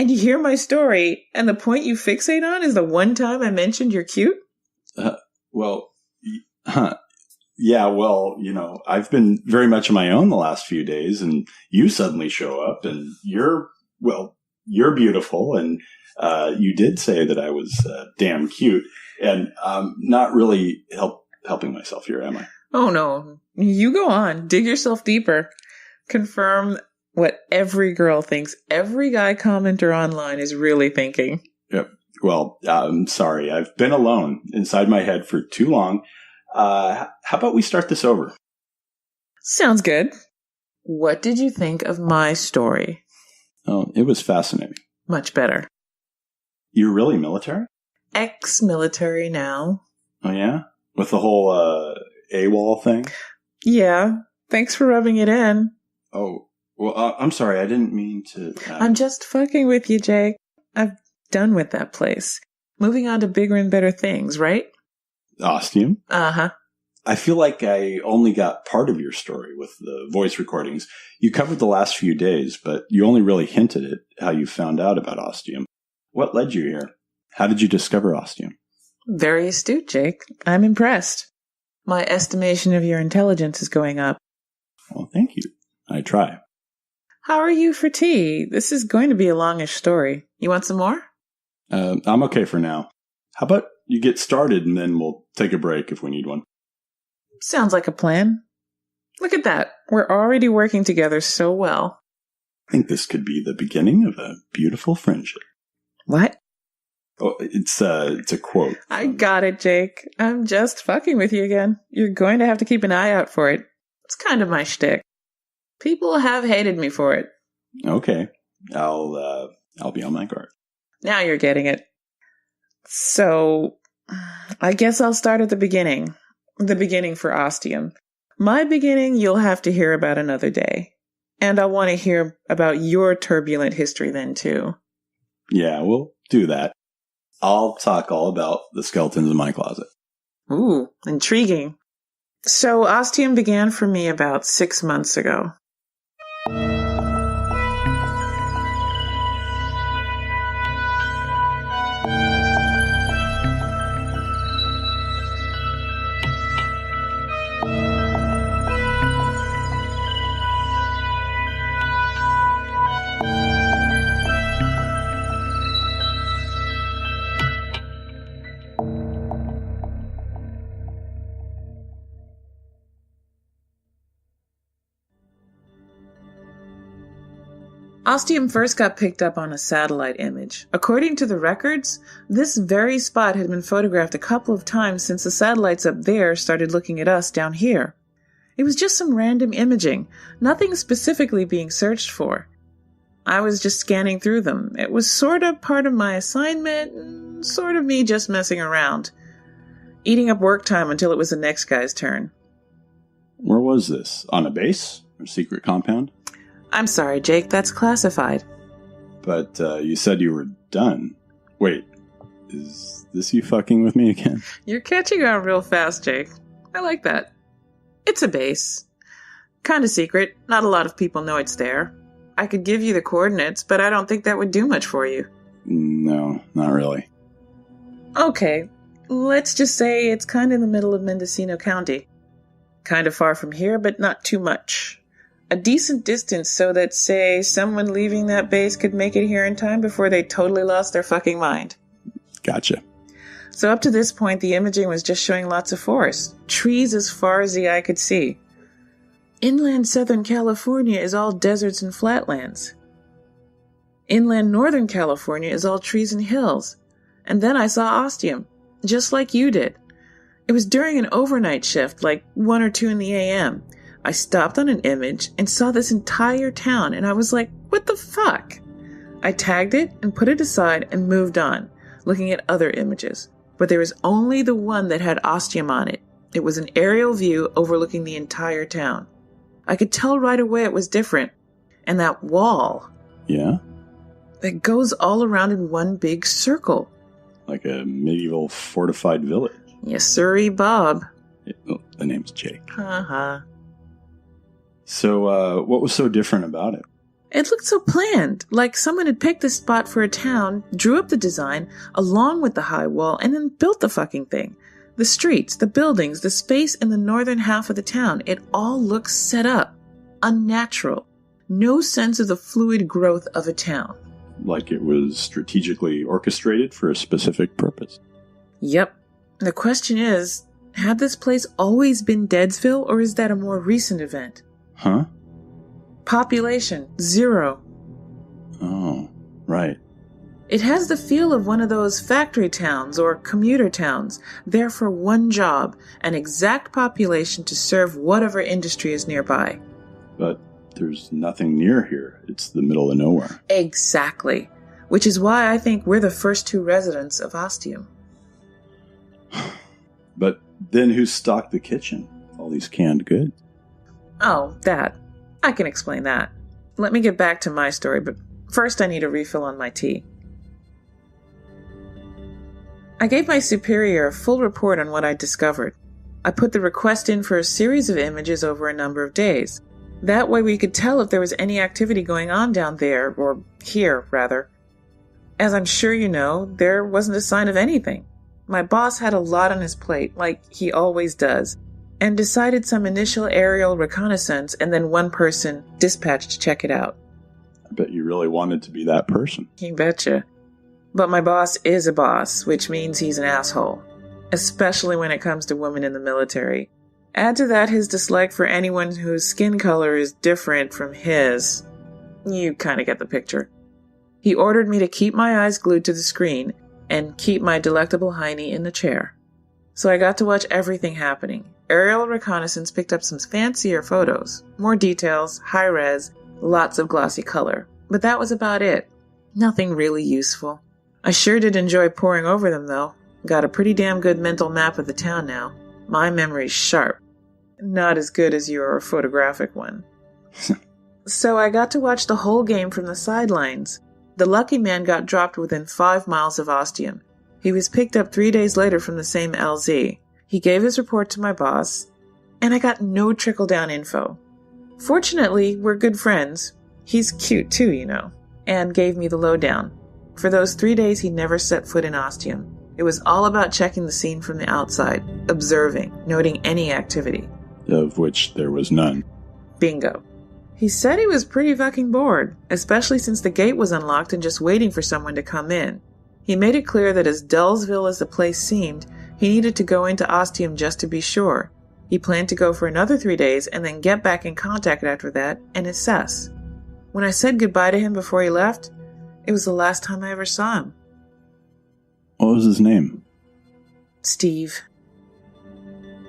And you hear my story, and the point you fixate on is the one time I mentioned you're cute? Well, yeah, well, I've been very much on my own the last few days, and you suddenly show up, and you're beautiful, and you did say that I was damn cute, and I'm not really helping myself here, am I? Oh, no. You go on. Dig yourself deeper. Confirm what every girl thinks every guy commenter online is really thinking. Yep. Well, I'm sorry. I've been alone inside my head for too long. How about we start this over? Sounds good. What did you think of my story? Oh, it was fascinating. Much better. You're really military? Ex-military now. Oh, yeah? With the whole AWOL thing? Yeah. Thanks for rubbing it in. Oh, well, I'm sorry. I didn't mean to... I'm just fucking with you, Jake. I've done with that place. Moving on to bigger and better things, right? Ostium? Uh-huh. I feel like I only got part of your story with the voice recordings. You covered the last few days, but you only really hinted at how you found out about Ostium. What led you here? How did you discover Ostium? Very astute, Jake. I'm impressed. My estimation of your intelligence is going up. Well, thank you. I try. How are you for tea? This is going to be a longish story. You want some more? I'm okay for now. How about you get started and then we'll take a break if we need one? Sounds like a plan. Look at that. We're already working together so well. I think this could be the beginning of a beautiful friendship. What? Oh, it's a quote. I got it, Jake. I'm just fucking with you again. You're going to have to keep an eye out for it. It's kind of my shtick. People have hated me for it. Okay. I'll be on my guard. Now you're getting it. So, I guess I'll start at the beginning. The beginning for Ostium. My beginning you'll have to hear about another day. And I'll want to hear about your turbulent history then, too. Yeah, we'll do that. I'll talk all about the skeletons in my closet. Ooh, intriguing. So, Ostium began for me about 6 months ago. Ostium first got picked up on a satellite image. According to the records, this very spot had been photographed a couple of times since the satellites up there started looking at us down here. It was just some random imaging, nothing specifically being searched for. I was just scanning through them. It was sort of part of my assignment, sort of me just messing around. Eating up work time until it was the next guy's turn. Where was this? On a base? Or secret compound? I'm sorry, Jake, that's classified. But you said you were done. Wait, is this you fucking with me again? You're catching on real fast, Jake. I like that. It's a base. Kinda secret. Not a lot of people know it's there. I could give you the coordinates, but I don't think that would do much for you. No, not really. Okay, let's just say it's kinda in the middle of Mendocino County. Kinda far from here, but not too much. A decent distance so that, say, someone leaving that base could make it here in time before they totally lost their fucking mind. Gotcha. So up to this point, the imaging was just showing lots of forest. Trees as far as the eye could see. Inland Southern California is all deserts and flatlands. Inland Northern California is all trees and hills. And then I saw Ostium, just like you did. It was during an overnight shift, like 1 or 2 in the a.m., I stopped on an image and saw this entire town, and I was like, what the fuck? I tagged it and put it aside and moved on, looking at other images. But there was only the one that had Ostium on it. It was an aerial view overlooking the entire town. I could tell right away it was different. And that wall. Yeah? That goes all around in one big circle. Like a medieval fortified village. Yes, sirree, Bob. The name's Jake. Uh-huh. So, what was so different about it? It looked so planned, like someone had picked this spot for a town, drew up the design, along with the high wall, and then built the fucking thing. The streets, the buildings, the space in the northern half of the town, it all looks set up. Unnatural. No sense of the fluid growth of a town. Like it was strategically orchestrated for a specific purpose. Yep. The question is, had this place always been Deadsville, or is that a more recent event? Huh? Population, 0. Oh, right. It has the feel of one of those factory towns or commuter towns, there for one job, an exact population to serve whatever industry is nearby. But there's nothing near here. It's the middle of nowhere. Exactly. Which is why I think we're the first 2 residents of Ostium. But then who stocked the kitchen? All these canned goods? Oh, that. I can explain that. Let me get back to my story, but first I need a refill on my tea. I gave my superior a full report on what I'd discovered. I put the request in for a series of images over a number of days. That way we could tell if there was any activity going on down there, or here, rather. As I'm sure you know, there wasn't a sign of anything. My boss had a lot on his plate, like he always does, and decided some initial aerial reconnaissance and then one person dispatched to check it out. I bet you really wanted to be that person. You betcha. But my boss is a boss, which means he's an asshole. Especially when it comes to women in the military. Add to that his dislike for anyone whose skin color is different from his. You kind of get the picture. He ordered me to keep my eyes glued to the screen and keep my delectable hiney in the chair. So I got to watch everything happening. Aerial reconnaissance picked up some fancier photos, more details, high res, lots of glossy color. But that was about it. Nothing really useful. I sure did enjoy poring over them, though. Got a pretty damn good mental map of the town now. My memory's sharp. Not as good as your photographic one. So I got to watch the whole game from the sidelines. The lucky man got dropped within 5 miles of Ostium. He was picked up 3 days later from the same LZ. He gave his report to my boss, and I got no trickle-down info. Fortunately, we're good friends. He's cute too, you know, and gave me the lowdown. For those 3 days, he never set foot in Ostium. It was all about checking the scene from the outside, observing, noting any activity. Of which there was none. Bingo. He said he was pretty fucking bored, especially since the gate was unlocked and just waiting for someone to come in. He made it clear that as Dullsville as the place seemed, he needed to go into Ostium just to be sure. He planned to go for another 3 days and then get back in contact after that and assess. When I said goodbye to him before he left, it was the last time I ever saw him. What was his name? Steve.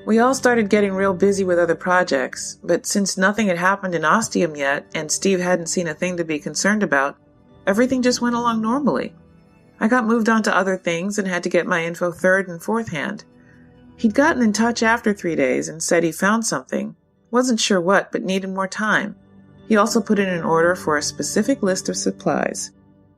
We all started getting real busy with other projects, but since nothing had happened in Ostium yet, and Steve hadn't seen a thing to be concerned about, everything just went along normally. I got moved on to other things and had to get my info third and fourth hand. He'd gotten in touch after 3 days and said he found something. Wasn't sure what, but needed more time. He also put in an order for a specific list of supplies.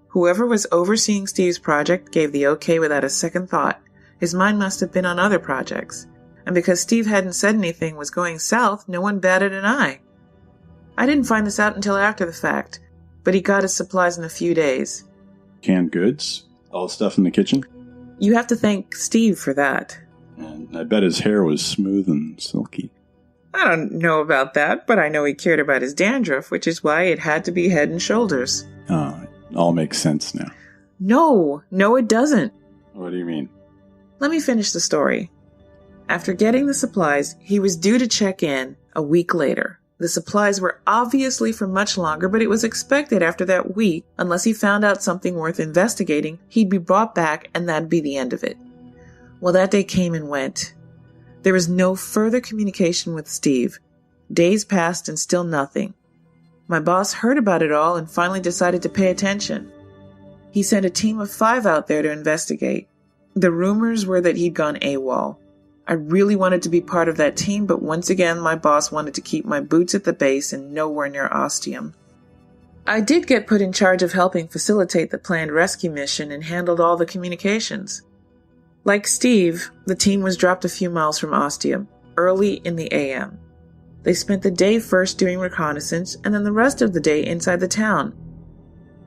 Whoever was overseeing Steve's project gave the okay without a second thought. His mind must have been on other projects. And because Steve hadn't said anything was going south, no one batted an eye. I didn't find this out until after the fact, but he got his supplies in a few days. Canned goods? All the stuff in the kitchen? You have to thank Steve for that. And I bet his hair was smooth and silky. I don't know about that, but I know he cared about his dandruff, which is why it had to be Head and Shoulders. Oh, it all makes sense now. No, it doesn't. What do you mean? Let me finish the story. After getting the supplies, he was due to check in a week later. The supplies were obviously for much longer, but it was expected after that week, unless he found out something worth investigating, he'd be brought back and that'd be the end of it. Well, that day came and went. There was no further communication with Steve. Days passed and still nothing. My boss heard about it all and finally decided to pay attention. He sent a team of 5 out there to investigate. The rumors were that he'd gone AWOL. I really wanted to be part of that team, but once again my boss wanted to keep my boots at the base and nowhere near Ostium. I did get put in charge of helping facilitate the planned rescue mission and handled all the communications. Like Steve, the team was dropped a few miles from Ostium, early in the AM. They spent the day first doing reconnaissance and then the rest of the day inside the town.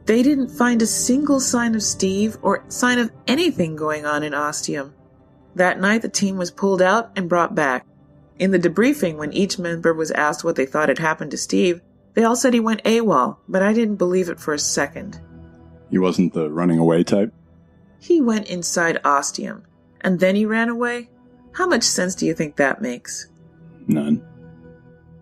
They didn't find a single sign of Steve or sign of anything going on in Ostium. That night, the team was pulled out and brought back. In the debriefing, when each member was asked what they thought had happened to Steve, they all said he went AWOL, but I didn't believe it for a second. He wasn't the running away type? He went inside Ostium, and then he ran away? How much sense do you think that makes? None.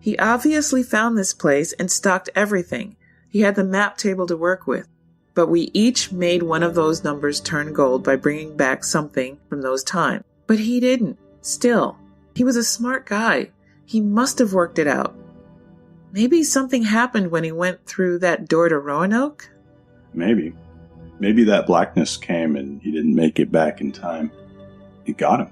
He obviously found this place and stocked everything. He had the map table to work with. But we each made one of those numbers turn gold by bringing back something from those times. But he didn't. Still, he was a smart guy. He must have worked it out. Maybe something happened when he went through that door to Roanoke? Maybe. Maybe that blackness came and he didn't make it back in time. It got him.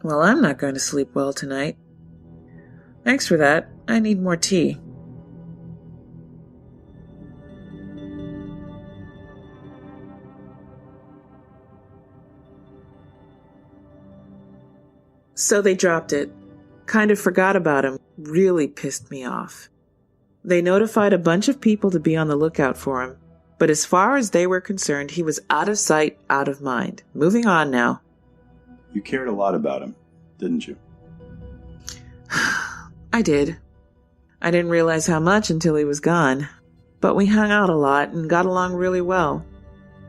Well, I'm not going to sleep well tonight. Thanks for that. I need more tea. So they dropped it. Kind of forgot about him. Really pissed me off. They notified a bunch of people to be on the lookout for him. But as far as they were concerned, he was out of sight, out of mind. Moving on now. You cared a lot about him, didn't you? I did. I didn't realize how much until he was gone. But we hung out a lot and got along really well.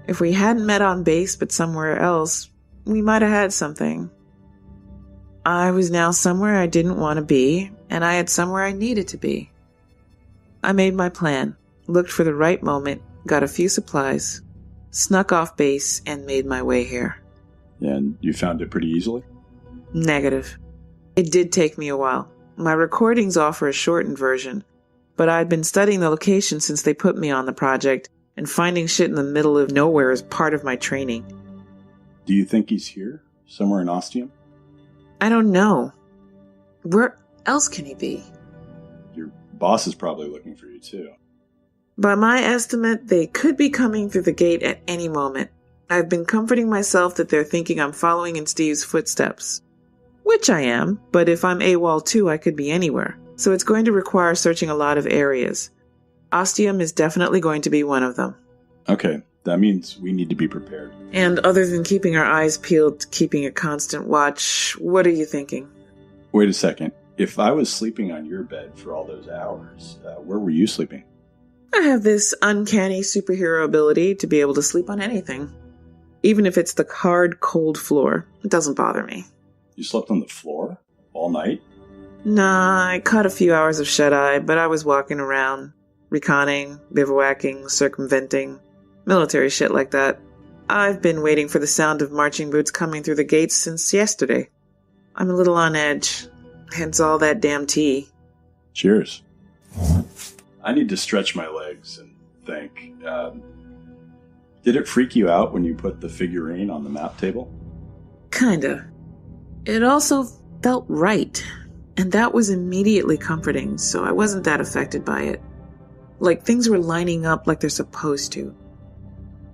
If we hadn't met on base but somewhere else, we might have had something. I was now somewhere I didn't want to be, and I had somewhere I needed to be. I made my plan, looked for the right moment, got a few supplies, snuck off base, and made my way here. And you found it pretty easily? Negative. It did take me a while. My recordings offer a shortened version, but I'd been studying the location since they put me on the project, and finding shit in the middle of nowhere is part of my training. Do you think he's here? Somewhere in Ostium? I don't know. Where else can he be? Your boss is probably looking for you, too. By my estimate, they could be coming through the gate at any moment. I've been comforting myself that they're thinking I'm following in Steve's footsteps. Which I am, but if I'm AWOL too, I could be anywhere. So it's going to require searching a lot of areas. Ostium is definitely going to be one of them. Okay, that means we need to be prepared. And other than keeping our eyes peeled, keeping a constant watch, what are you thinking? Wait a second. If I was sleeping on your bed for all those hours, where were you sleeping? I have this uncanny superhero ability to be able to sleep on anything. Even if it's the hard, cold floor, it doesn't bother me. You slept on the floor? All night? Nah, I caught a few hours of shut-eye, but I was walking around, reconning, bivouacking, circumventing, military shit like that. I've been waiting for the sound of marching boots coming through the gates since yesterday. I'm a little on edge, hence all that damn tea. Cheers. I need to stretch my legs and think. Did it freak you out when you put the figurine on the map table? Kinda. It also felt right, and that was immediately comforting, so I wasn't that affected by it. Like things were lining up like they're supposed to.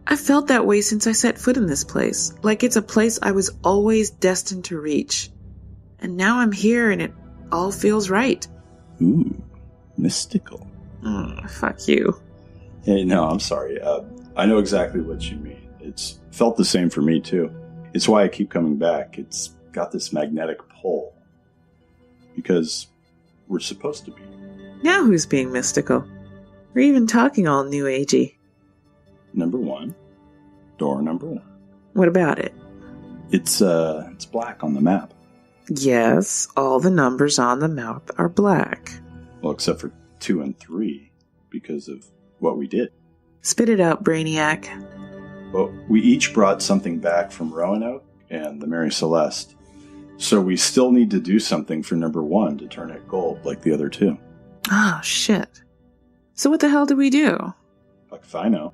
I felt that way since I set foot in this place, like it's a place I was always destined to reach. And now I'm here and it all feels right. Ooh, mystical. Fuck you. Hey, no, I'm sorry. I know exactly what you mean. It's felt the same for me, too. It's why I keep coming back. It's got this magnetic pull. Because we're supposed to be. Now who's being mystical? We're even talking all new agey. Number 1. Door number 1. What about it? It's black on the map. Yes, all the numbers on the map are black. Well, except for 2 and 3, because of what we did. Spit it out, Brainiac. Well, we each brought something back from Roanoke and the Mary Celeste. So we still need to do something for number 1 to turn it gold like the other 2. Oh, shit. So what the hell do we do? Fuck if I know.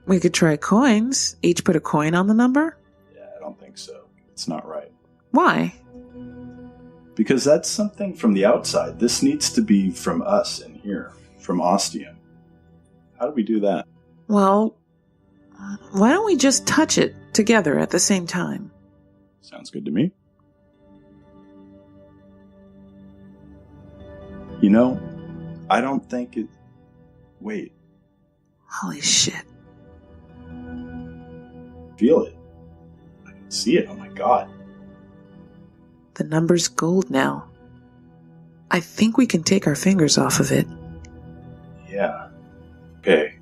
We could try coins. Each put a coin on the number? Yeah, I don't think so. It's not right. Why? Because that's something from the outside. This needs to be from us in here, from Ostium. How do we do that? Well, why don't we just touch it together at the same time? Sounds good to me. I don't think it... Wait. Holy shit. Feel it. I can see it. Oh my god. The number's gold now. I think we can take our fingers off of it. Yeah. Okay.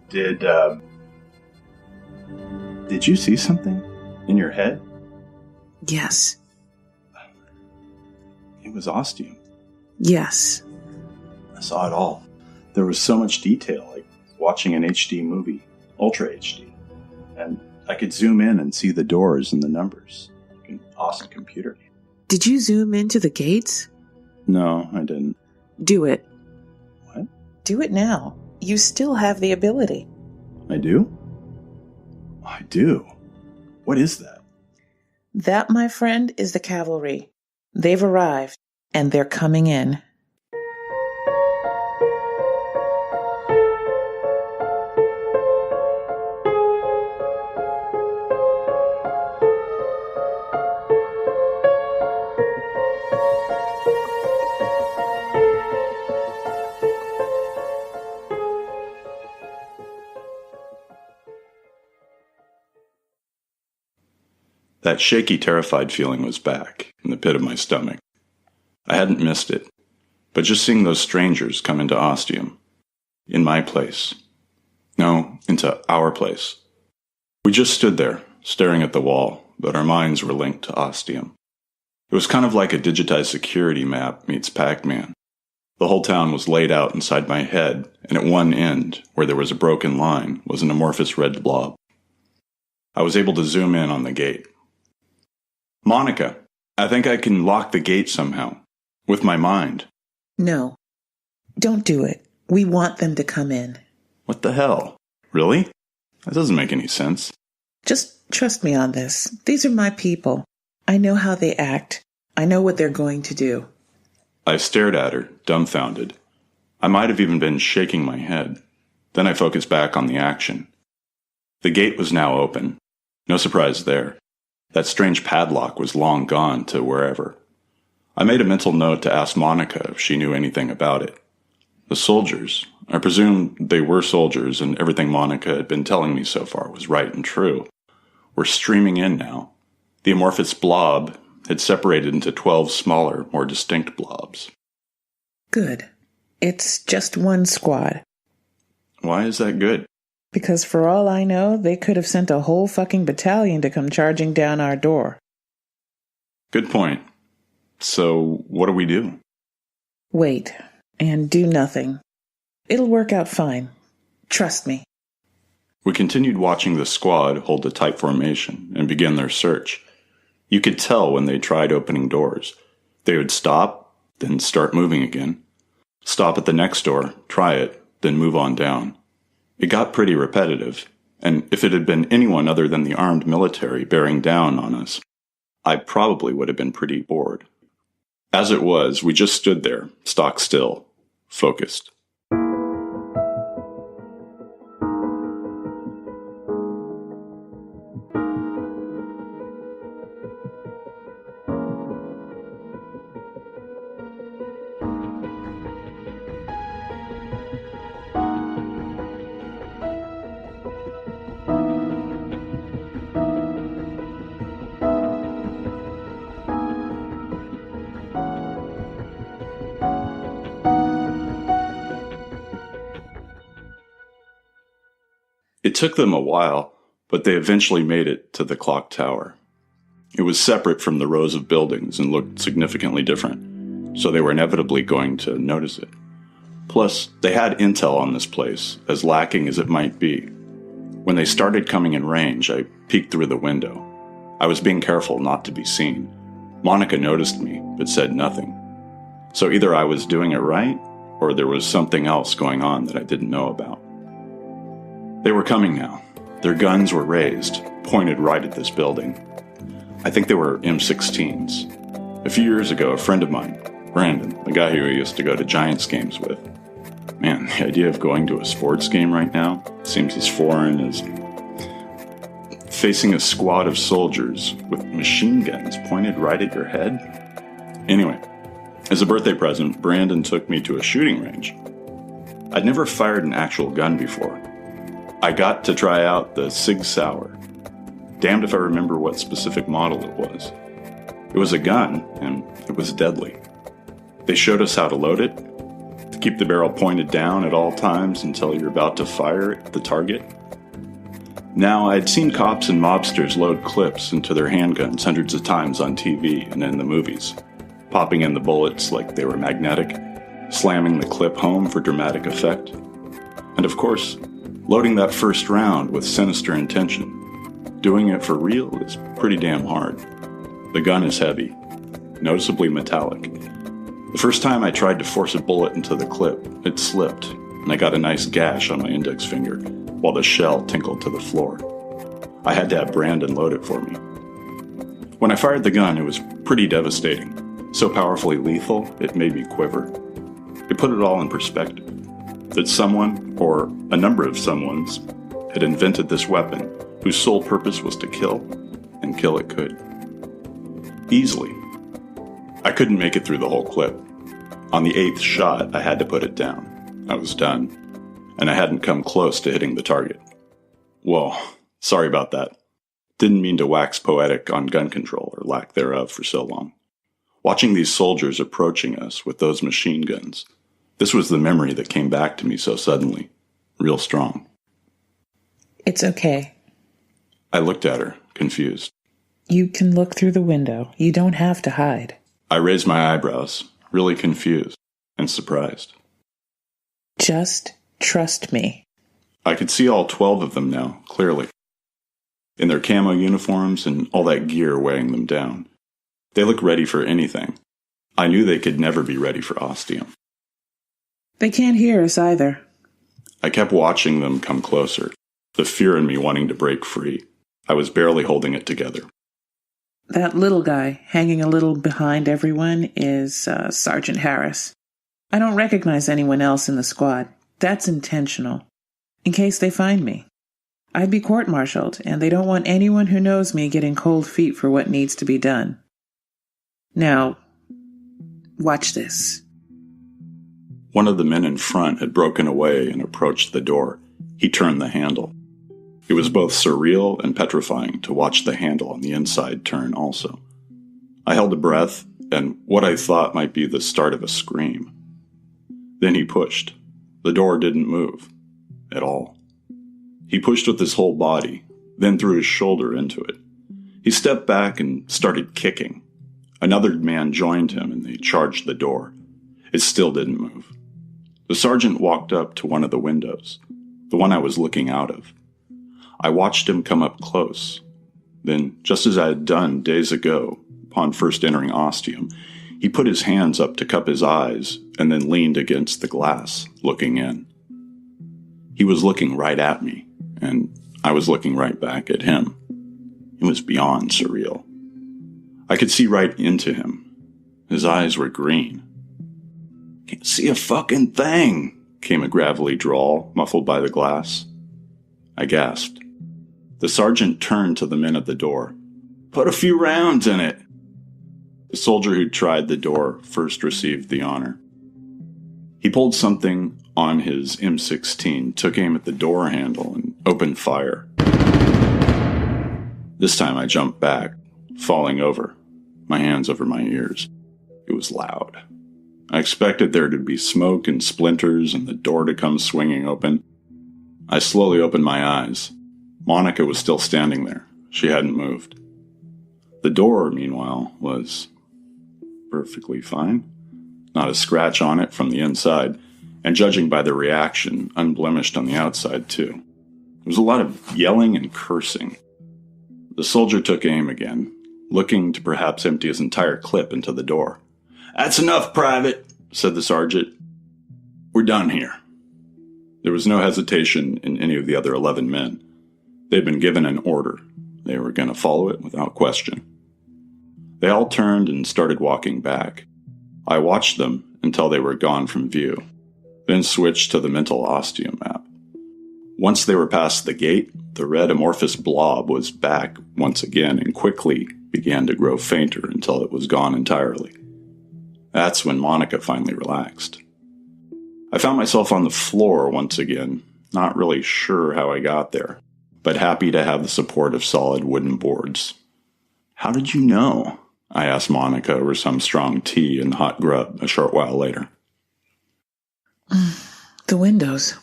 Did you see something in your head? Yes. It was ostium. Yes. I saw it all. There was so much detail, like watching an HD movie, Ultra HD. And I could zoom in and see the doors and the numbers. Like an awesome computer. Did you zoom into the gates? No, I didn't. Do it. What? Do it now. You still have the ability. I do? I do. What is that? That, my friend, is the cavalry. They've arrived, and they're coming in. That shaky, terrified feeling was back in the pit of my stomach. I hadn't missed it, but just seeing those strangers come into Ostium. In my place. No, into our place. We just stood there, staring at the wall, but our minds were linked to Ostium. It was kind of like a digitized security map meets Pac-Man. The whole town was laid out inside my head, and at one end, where there was a broken line, was an amorphous red blob. I was able to zoom in on the gate. Monica, I think I can lock the gate somehow. With my mind. No. Don't do it. We want them to come in. What the hell? Really? That doesn't make any sense. Just trust me on this. These are my people. I know how they act. I know what they're going to do. I stared at her, dumbfounded. I might have even been shaking my head. Then I focused back on the action. The gate was now open. No surprise there. That strange padlock was long gone to wherever. I made a mental note to ask Monica if she knew anything about it. The soldiers, I presume they were soldiers and everything Monica had been telling me so far was right and true, were streaming in now. The amorphous blob had separated into 12 smaller, more distinct blobs. Good. It's just one squad. Why is that good? Because for all I know, they could have sent a whole fucking battalion to come charging down our door. Good point. So, what do we do? Wait, and do nothing. It'll work out fine. Trust me. We continued watching the squad hold a tight formation and begin their search. You could tell when they tried opening doors. They would stop, then start moving again. Stop at the next door, try it, then move on down. It got pretty repetitive, and if it had been anyone other than the armed military bearing down on us, I probably would have been pretty bored. As it was, we just stood there, stock still, focused. It took them a while, but they eventually made it to the clock tower. It was separate from the rows of buildings and looked significantly different, so they were inevitably going to notice it. Plus, they had intel on this place, as lacking as it might be. When they started coming in range, I peeked through the window. I was being careful not to be seen. Monica noticed me, but said nothing. So either I was doing it right, or there was something else going on that I didn't know about. They were coming now. Their guns were raised, pointed right at this building. I think they were M16s. A few years ago, a friend of mine, Brandon, the guy who I used to go to Giants games with. Man, the idea of going to a sports game right now seems as foreign as facing a squad of soldiers with machine guns pointed right at your head. Anyway, As a birthday present, Brandon took me to a shooting range. I'd never fired an actual gun before. I got to try out the Sig Sauer. Damned if I remember what specific model it was. It was a gun, and it was deadly. They showed us how to load it, to keep the barrel pointed down at all times until you're about to fire at the target. Now, I'd seen cops and mobsters load clips into their handguns hundreds of times on TV and in the movies, popping in the bullets like they were magnetic, slamming the clip home for dramatic effect. And of course, loading that first round with sinister intention. Doing it for real is pretty damn hard. The gun is heavy, noticeably metallic. The first time I tried to force a bullet into the clip, it slipped, and I got a nice gash on my index finger while the shell tinkled to the floor. I had to have Brandon load it for me. When I fired the gun, it was pretty devastating. So powerfully lethal, it made me quiver. It put it all in perspective. That someone, or a number of someones, had invented this weapon whose sole purpose was to kill, and kill it could. Easily. I couldn't make it through the whole clip. On the 8th shot, I had to put it down. I was done, and I hadn't come close to hitting the target. Whoa, sorry about that. Didn't mean to wax poetic on gun control, or lack thereof, for so long. Watching these soldiers approaching us with those machine guns, this was the memory that came back to me so suddenly, real strong. It's okay. I looked at her, confused. You can look through the window. You don't have to hide. I raised my eyebrows, really confused and surprised. Just trust me. I could see all 12 of them now, clearly. In their camo uniforms and all that gear weighing them down. They looked ready for anything. I knew they could never be ready for Ostium. They can't hear us either. I kept watching them come closer, the fear in me wanting to break free. I was barely holding it together. That little guy, hanging a little behind everyone, is Sergeant Harris. I don't recognize anyone else in the squad. That's intentional. In case they find me. I'd be court-martialed, and they don't want anyone who knows me getting cold feet for what needs to be done. Now, watch this. One of the men in front had broken away and approached the door. He turned the handle. It was both surreal and petrifying to watch the handle on the inside turn also. I held a breath and what I thought might be the start of a scream. Then he pushed. The door didn't move. At all. He pushed with his whole body, then threw his shoulder into it. He stepped back and started kicking. Another man joined him and they charged the door. It still didn't move. The sergeant walked up to one of the windows, the one I was looking out of. I watched him come up close. Then, just as I had done days ago, upon first entering Ostium, he put his hands up to cup his eyes and then leaned against the glass, looking in. He was looking right at me, and I was looking right back at him. It was beyond surreal. I could see right into him. His eyes were green. "Can't see a fucking thing," came a gravelly drawl, muffled by the glass. I gasped. The sergeant turned to the men at the door. "Put a few rounds in it." The soldier who tried the door first received the honor. He pulled something on his M16, took aim at the door handle, and opened fire. This time I jumped back, falling over, my hands over my ears. It was loud. I expected there to be smoke and splinters and the door to come swinging open. I slowly opened my eyes. Monica was still standing there. She hadn't moved. The door, meanwhile, was perfectly fine. Not a scratch on it from the inside, and judging by the reaction, unblemished on the outside, too. There was a lot of yelling and cursing. The soldier took aim again, looking to perhaps empty his entire clip into the door. "That's enough, Private," said the sergeant. "We're done here." There was no hesitation in any of the other 11 men. They'd been given an order. They were going to follow it without question. They all turned and started walking back. I watched them until they were gone from view, then switched to the mental Ostium map. Once they were past the gate, the red amorphous blob was back once again and quickly began to grow fainter until it was gone entirely. That's when Monica finally relaxed. I found myself on the floor once again, not really sure how I got there, but happy to have the support of solid wooden boards. "How did you know?" I asked Monica over some strong tea and hot grub a short while later. The windows.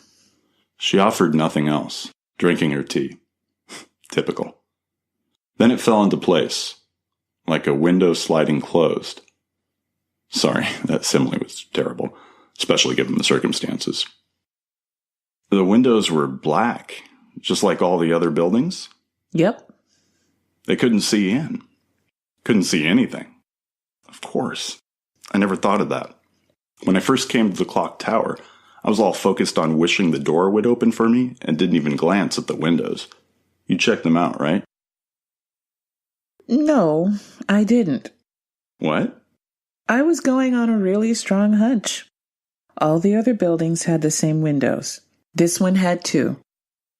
She offered nothing else, drinking her tea. Typical. Then it fell into place, like a window sliding closed. Sorry, that simile was terrible, especially given the circumstances. The windows were black, just like all the other buildings. Yep. They couldn't see in. Couldn't see anything. Of course. I never thought of that. When I first came to the clock tower, I was all focused on wishing the door would open for me and didn't even glance at the windows. You checked them out, right? No, I didn't. What? I was going on a really strong hunch. All the other buildings had the same windows. This one had 2.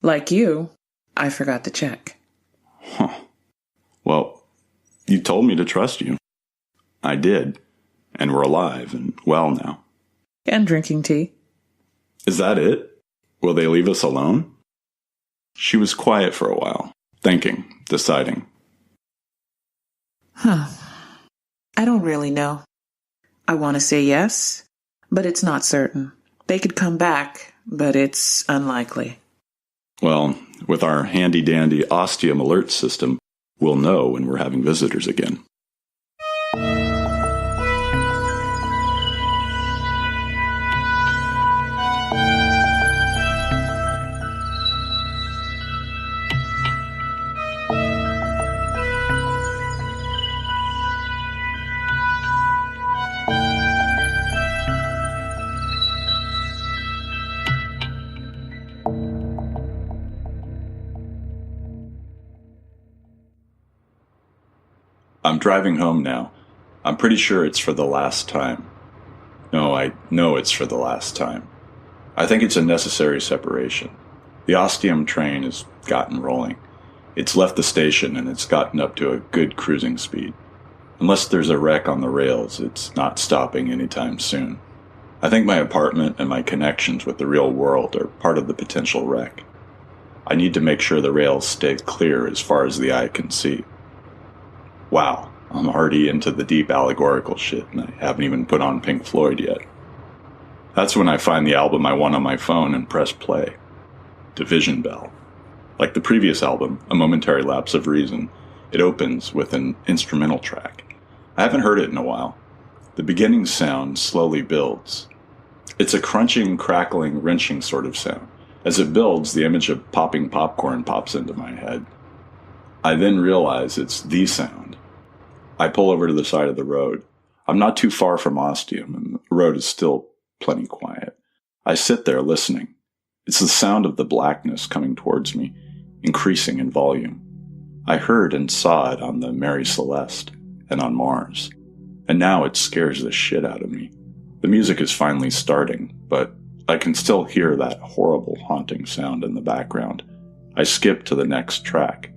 Like you, I forgot to check. Huh. Well, you told me to trust you. I did. And we're alive and well now. And drinking tea. Is that it? Will they leave us alone? She was quiet for a while, thinking, deciding. I don't really know. I want to say yes, but it's not certain. They could come back, but it's unlikely. Well, with our handy-dandy Ostium alert system, we'll know when we're having visitors again. I'm driving home now. I'm pretty sure it's for the last time. No, I know it's for the last time. I think it's a necessary separation. The Ostium train has gotten rolling. It's left the station and it's gotten up to a good cruising speed. Unless there's a wreck on the rails, it's not stopping anytime soon. I think my apartment and my connections with the real world are part of the potential wreck. I need to make sure the rails stay clear as far as the eye can see. Wow, I'm already into the deep allegorical shit, and I haven't even put on Pink Floyd yet. That's when I find the album I want on my phone and press play. Division Bell. Like the previous album, A Momentary Lapse of Reason, it opens with an instrumental track. I haven't heard it in a while. The beginning sound slowly builds. It's a crunching, crackling, wrenching sort of sound. As it builds, the image of popping popcorn pops into my head. I then realize it's the sound. I pull over to the side of the road. I'm not too far from Ostium, and the road is still plenty quiet. I sit there listening. It's the sound of the blackness coming towards me, increasing in volume. I heard and saw it on the Mary Celeste and on Mars, and now it scares the shit out of me. The music is finally starting, but I can still hear that horrible haunting sound in the background. I skip to the next track.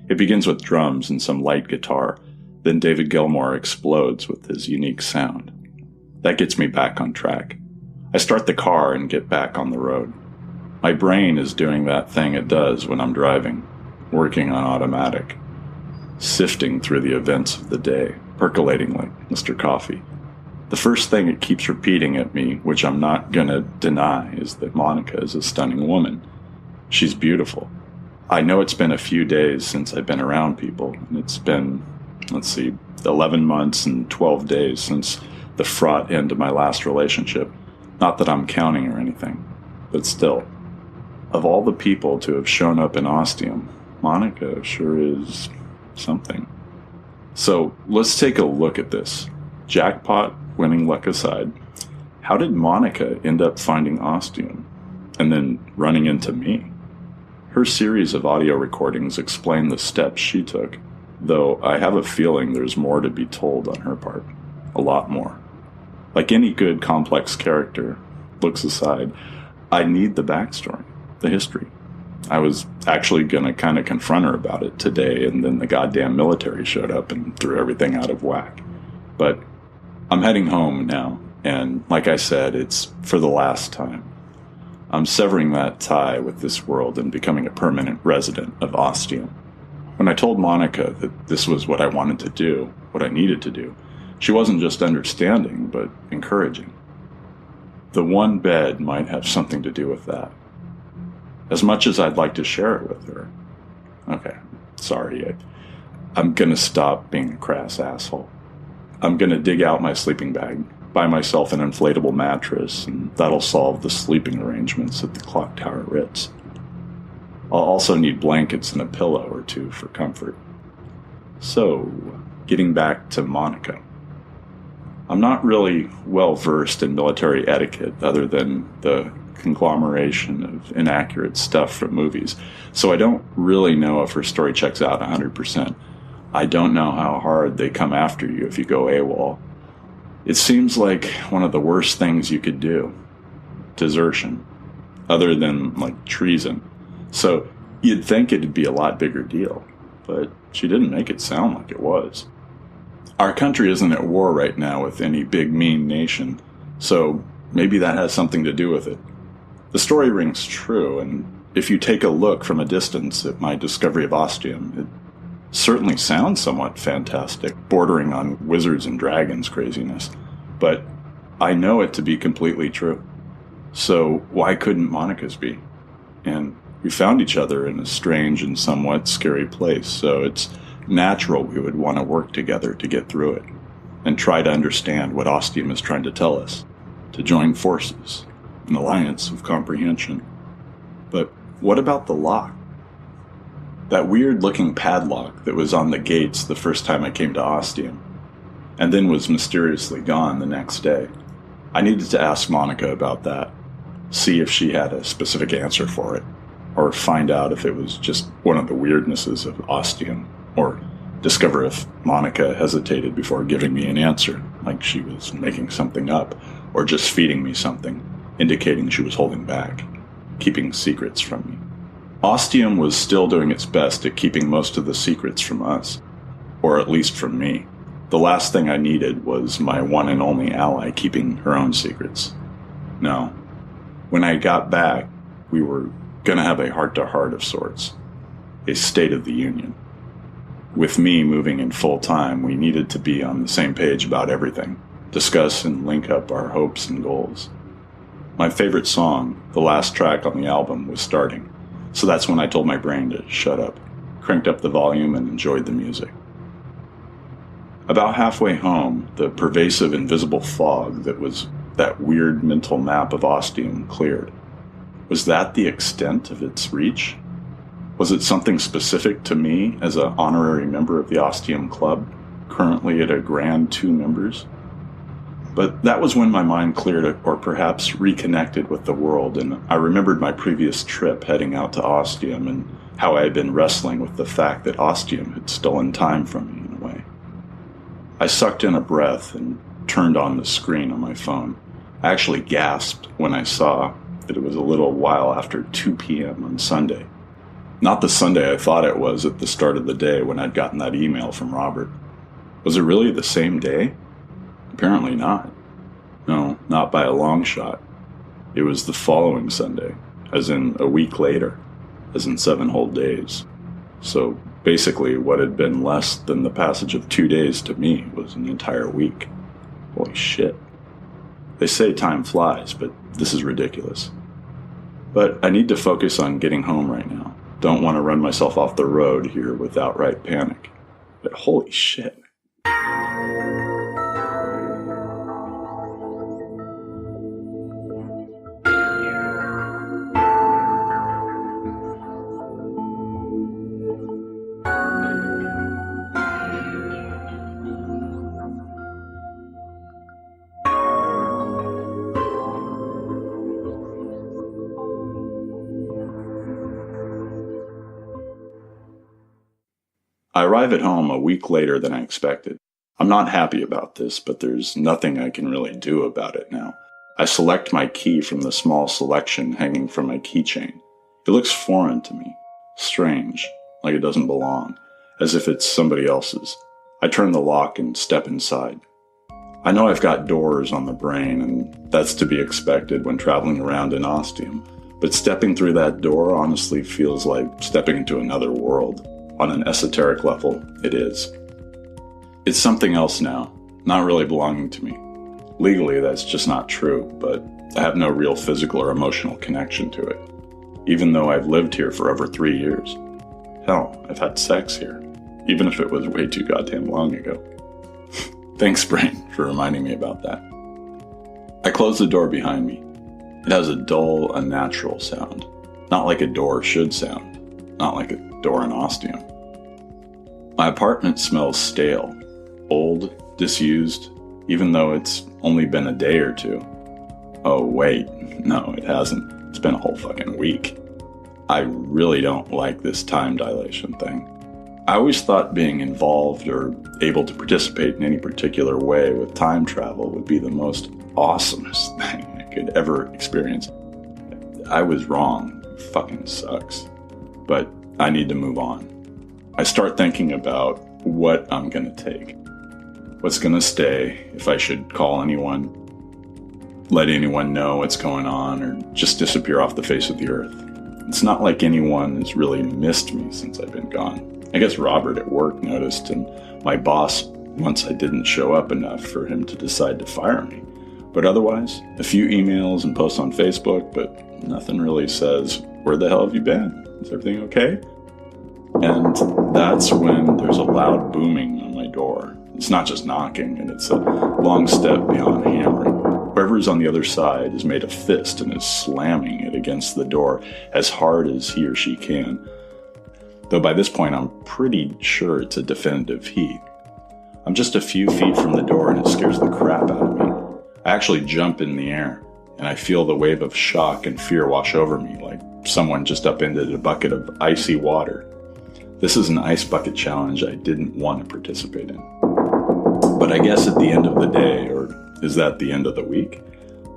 It begins with drums and some light guitar, then David Gilmour explodes with his unique sound. That gets me back on track. I start the car and get back on the road. My brain is doing that thing it does when I'm driving, working on automatic, sifting through the events of the day, percolating like Mr. Coffee. The first thing it keeps repeating at me, which I'm not gonna deny, is that Monica is a stunning woman. She's beautiful. I know it's been a few days since I've been around people, and it's been, 11 months and 12 days since the fraught end of my last relationship. Not that I'm counting or anything, but still. Of all the people to have shown up in Ostium, Monica sure is something. So let's take a look at this. Jackpot winning luck aside, how did Monica end up finding Ostium and then running into me? Her series of audio recordings explain the steps she took, though I have a feeling there's more to be told on her part. A lot more. Like any good complex character, looks aside, I need the backstory, the history. I was actually going to kind of confront her about it today, and then the goddamn military showed up and threw everything out of whack. But I'm heading home now, and like I said, it's for the last time. I'm severing that tie with this world and becoming a permanent resident of Ostium. When I told Monica that this was what I wanted to do, what I needed to do, she wasn't just understanding, but encouraging. The one bed might have something to do with that. As much as I'd like to share it with her. Okay, sorry, I'm gonna stop being a crass asshole. I'm gonna dig out my sleeping bag, buy myself an inflatable mattress, and that'll solve the sleeping arrangements at the Clock Tower Ritz. I'll also need blankets and a pillow or two for comfort. So, getting back to Monica. I'm not really well versed in military etiquette other than the conglomeration of inaccurate stuff from movies, so I don't really know if her story checks out 100%. I don't know how hard they come after you if you go AWOL. It seems like one of the worst things you could do. Desertion. Other than, like, treason. So you'd think it'd be a lot bigger deal, but she didn't make it sound like it was. Our country isn't at war right now with any big mean nation, so maybe that has something to do with it. The story rings true, and if you take a look from a distance at my discovery of Ostium, it certainly sounds somewhat fantastic, bordering on wizards and dragons craziness, but I know it to be completely true. So why couldn't Monica's be? And we found each other in a strange and somewhat scary place, so it's natural we would want to work together to get through it, and try to understand what Ostium is trying to tell us, to join forces, an alliance of comprehension. But what about the lock? That weird-looking padlock that was on the gates the first time I came to Ostium, and then was mysteriously gone the next day. I needed to ask Monica about that, see if she had a specific answer for it, or find out if it was just one of the weirdnesses of Ostium, or discover if Monica hesitated before giving me an answer, like she was making something up, or just feeding me something, indicating she was holding back, keeping secrets from me. Ostium was still doing its best at keeping most of the secrets from us, or at least from me. The last thing I needed was my one and only ally keeping her own secrets. No. When I got back, we were going to have a heart-to-heart of sorts, a State of the Union. With me moving in full time, we needed to be on the same page about everything, discuss and link up our hopes and goals. My favorite song, the last track on the album, was starting, so that's when I told my brain to shut up, cranked up the volume, and enjoyed the music. About halfway home, the pervasive invisible fog that was that weird mental map of Ostium cleared. Was that the extent of its reach? Was it something specific to me as an honorary member of the Ostium Club, currently at a grand 2 members? But that was when my mind cleared, or perhaps reconnected with the world, and I remembered my previous trip heading out to Ostium and how I had been wrestling with the fact that Ostium had stolen time from me in a way. I sucked in a breath and turned on the screen on my phone. I actually gasped when I saw that it was a little while after 2 p.m. on Sunday. Not the Sunday I thought it was at the start of the day when I'd gotten that email from Robert. Was it really the same day? Apparently not. No, not by a long shot. It was the following Sunday, as in a week later, as in 7 whole days. So basically what had been less than the passage of 2 days to me was an entire week. Holy shit. They say time flies, but this is ridiculous. But I need to focus on getting home right now. Don't want to run myself off the road here with outright panic. But holy shit. I arrive at home a week later than I expected. I'm not happy about this, but there's nothing I can really do about it now. I select my key from the small selection hanging from my keychain. It looks foreign to me, strange, like it doesn't belong, as if it's somebody else's. I turn the lock and step inside. I know I've got doors on the brain, and that's to be expected when traveling around in Ostium, but stepping through that door honestly feels like stepping into another world. On an esoteric level, it is. It's something else now, not really belonging to me. Legally, that's just not true, but I have no real physical or emotional connection to it, even though I've lived here for over 3 years. Hell, I've had sex here, even if it was way too goddamn long ago. Thanks, brain, for reminding me about that. I close the door behind me. It has a dull, unnatural sound. Not like a door should sound. Not like a door in Ostium. My apartment smells stale, old, disused, even though it's only been a day or two. Oh, wait. No, it hasn't. It's been a whole fucking week. I really don't like this time dilation thing. I always thought being involved or able to participate in any particular way with time travel would be the most awesomest thing I could ever experience. I was wrong. It fucking sucks. But I need to move on. I start thinking about what I'm going to take. What's going to stay, if I should call anyone, let anyone know what's going on, or just disappear off the face of the earth. It's not like anyone has really missed me since I've been gone. I guess Robert at work noticed, and my boss once I didn't show up enough for him to decide to fire me. But otherwise, a few emails and posts on Facebook, but nothing really says, where the hell have you been? Is everything okay? And that's when there's a loud booming on my door. It's not just knocking, and it's a long step beyond hammering. Whoever's on the other side has made a fist and is slamming it against the door as hard as he or she can. Though by this point, I'm pretty sure it's a definitive he. I'm just a few feet from the door, and it scares the crap out of me. I actually jump in the air, and I feel the wave of shock and fear wash over me like someone just upended a bucket of icy water. This is an ice bucket challenge I didn't want to participate in. But I guess at the end of the day, or is that the end of the week,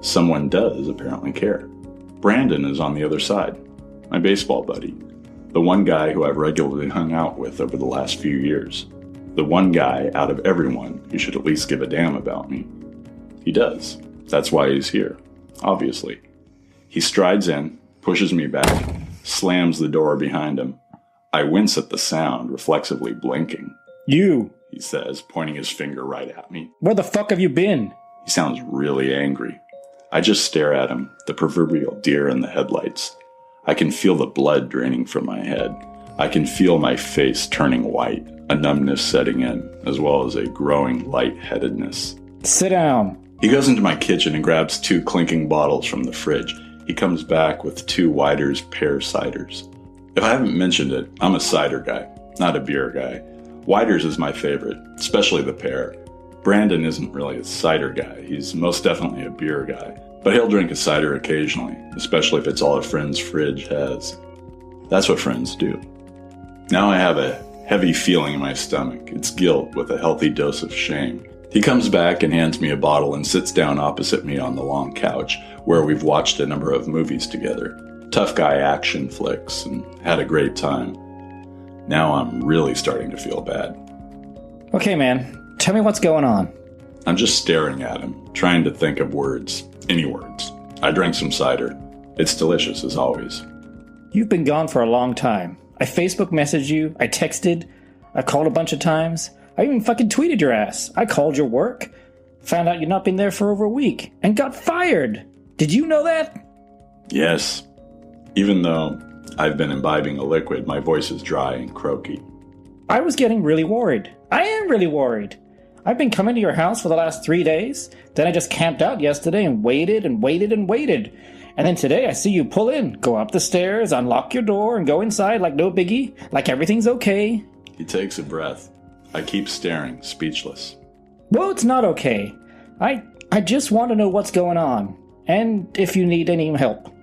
someone does apparently care. Brandon is on the other side, my baseball buddy. The one guy who I've regularly hung out with over the last few years. The one guy out of everyone who should at least give a damn about me. He does. That's why he's here, obviously. He strides in, pushes me back, slams the door behind him. I wince at the sound, reflexively blinking. You, he says, pointing his finger right at me. Where the fuck have you been? He sounds really angry. I just stare at him, the proverbial deer in the headlights. I can feel the blood draining from my head. I can feel my face turning white, a numbness setting in, as well as a growing lightheadedness. Sit down. He goes into my kitchen and grabs 2 clinking bottles from the fridge. He comes back with 2 Wider's pear ciders. If I haven't mentioned it, I'm a cider guy, not a beer guy. Wider's is my favorite, especially the pear. Brandon isn't really a cider guy. He's most definitely a beer guy. But he'll drink a cider occasionally, especially if it's all a friend's fridge has. That's what friends do. Now I have a heavy feeling in my stomach. It's guilt with a healthy dose of shame. He comes back and hands me a bottle and sits down opposite me on the long couch, where we've watched a number of movies together. Tough guy action flicks, and had a great time. Now I'm really starting to feel bad. Okay, man. Tell me what's going on. I'm just staring at him, trying to think of words. Any words. I drank some cider. It's delicious, as always. You've been gone for a long time. I Facebook messaged you. I texted. I called a bunch of times. I even fucking tweeted your ass. I called your work. Found out you'd not been there for over a week. And got fired. Did you know that? Yes. Even though I've been imbibing a liquid, my voice is dry and croaky. I was getting really worried. I am really worried. I've been coming to your house for the last 3 days. Then I just camped out yesterday and waited and waited and waited. And then today I see you pull in, go up the stairs, unlock your door, and go inside like no biggie, like everything's okay. He takes a breath. I keep staring, speechless. Well, it's not okay. I just want to know what's going on, and if you need any help.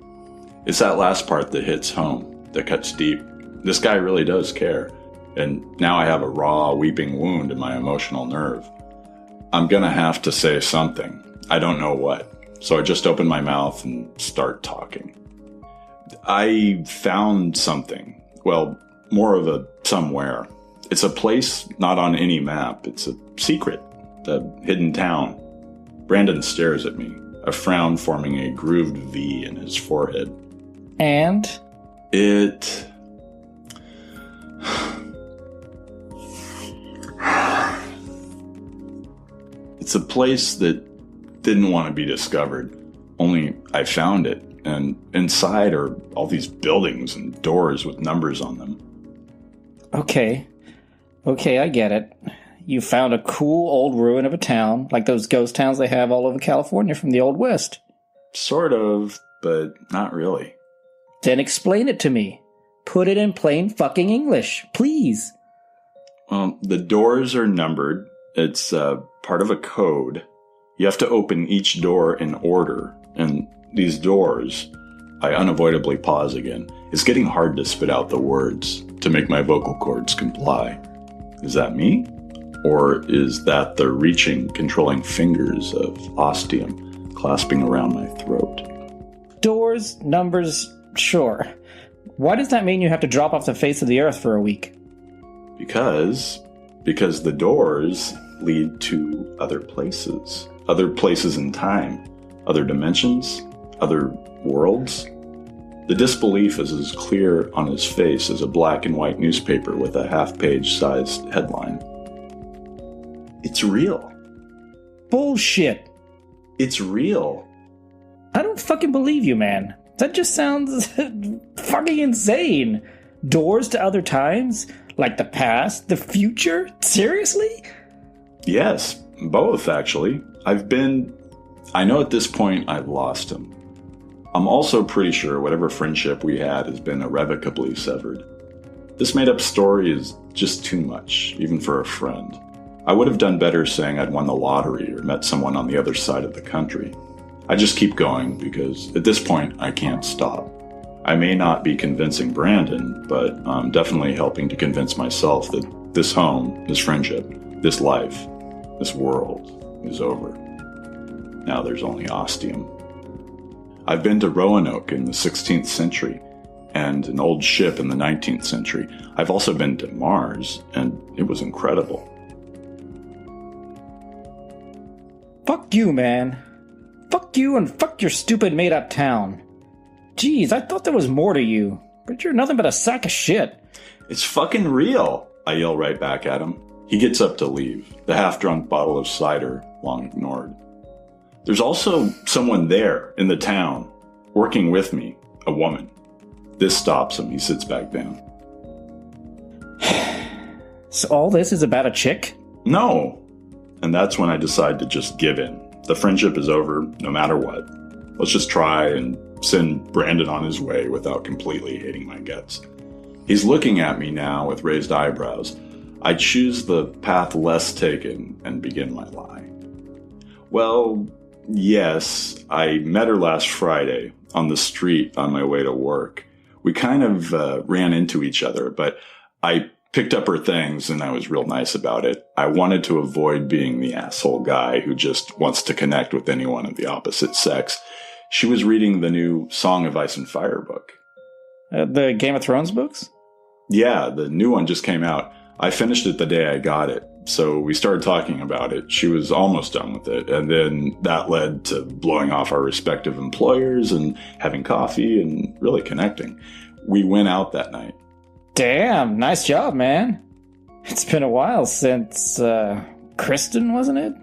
It's that last part that hits home, that cuts deep. This guy really does care. And now I have a raw, weeping wound in my emotional nerve. I'm gonna have to say something. I don't know what. So I just open my mouth and start talking. I found something. Well, more of a somewhere. It's a place not on any map. It's a secret. A hidden town. Brandon stares at me, a frown forming a grooved V in his forehead. And? It's a place that didn't want to be discovered, only I found it, and inside are all these buildings and doors with numbers on them. Okay, I get it. You found a cool old ruin of a town, like those ghost towns they have all over California from the Old West. Sort of, but not really. Then explain it to me. Put it in plain fucking English, please. Well, the doors are numbered. It's part of a code. You have to open each door in order, and these doors, I unavoidably pause again. It's getting hard to spit out the words to make my vocal cords comply. Is that me? Or is that the reaching, controlling fingers of ostium clasping around my throat? Doors, numbers, sure. Why does that mean you have to drop off the face of the earth for a week? Because the doors lead to other places in time, other dimensions, other worlds. The disbelief is as clear on his face as a black and white newspaper with a half-page sized headline. It's real. Bullshit. It's real. I don't fucking believe you, man. That just sounds fucking insane. Doors to other times? Like the past? The future? Seriously? Yes, both, actually. I know at this point I've lost him. I'm also pretty sure whatever friendship we had has been irrevocably severed. This made-up story is just too much, even for a friend. I would have done better saying I'd won the lottery or met someone on the other side of the country. I just keep going because at this point I can't stop. I may not be convincing Brandon, but I'm definitely helping to convince myself that this home, this friendship, this life, this world is over. Now there's only ostium. I've been to Roanoke in the 16th century and an old ship in the 19th century. I've also been to Mars, and it was incredible. Fuck you, man. Fuck you and fuck your stupid made-up town. Jeez, I thought there was more to you, but you're nothing but a sack of shit. It's fucking real, I yell right back at him. He gets up to leave, the half-drunk bottle of cider long ignored. There's also someone there in the town, working with me, a woman. This stops him. He sits back down. So all this is about a chick? No. And that's when I decide to just give in. The friendship is over, no matter what. Let's just try and send Brandon on his way without completely hating my guts. He's looking at me now with raised eyebrows. I choose the path less taken and begin my lie. Well, yes, I met her last Friday on the street on my way to work. We kind of ran into each other, but I picked up her things and I was real nice about it. I wanted to avoid being the asshole guy who just wants to connect with anyone of the opposite sex. She was reading the new Song of Ice and Fire book. The Game of Thrones books? Yeah, the new one just came out. I finished it the day I got it. So we started talking about it. She was almost done with it. And then that led to blowing off our respective employers and having coffee and really connecting. We went out that night. Damn, nice job, man. It's been a while since, Kristen, wasn't it?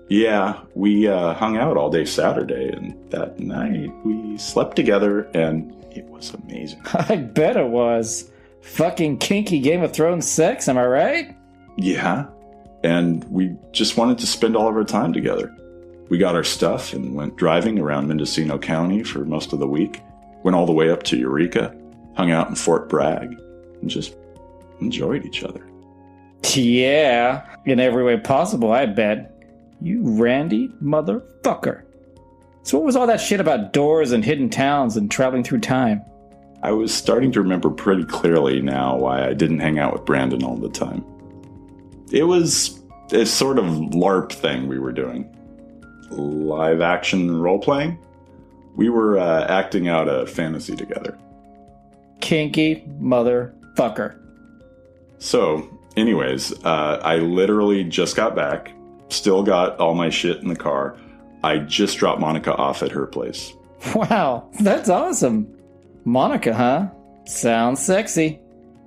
Yeah, we hung out all day Saturday, and that night we slept together, and it was amazing. I bet it was. Fucking kinky Game of Thrones sex, am I right? Yeah, and we just wanted to spend all of our time together. We got our stuff and went driving around Mendocino County for most of the week. Went all the way up to Eureka, hung out in Fort Bragg, and just enjoyed each other. Yeah, in every way possible, I bet. You randy motherfucker. So what was all that shit about doors and hidden towns and traveling through time? I was starting to remember pretty clearly now why I didn't hang out with Brandon all the time. It was a sort of LARP thing we were doing. Live action role-playing? We were acting out a fantasy together. Kinky motherfucker. So, anyways, I literally just got back, still got all my shit in the car. I just dropped Monica off at her place. Wow, that's awesome. Monica, huh? Sounds sexy.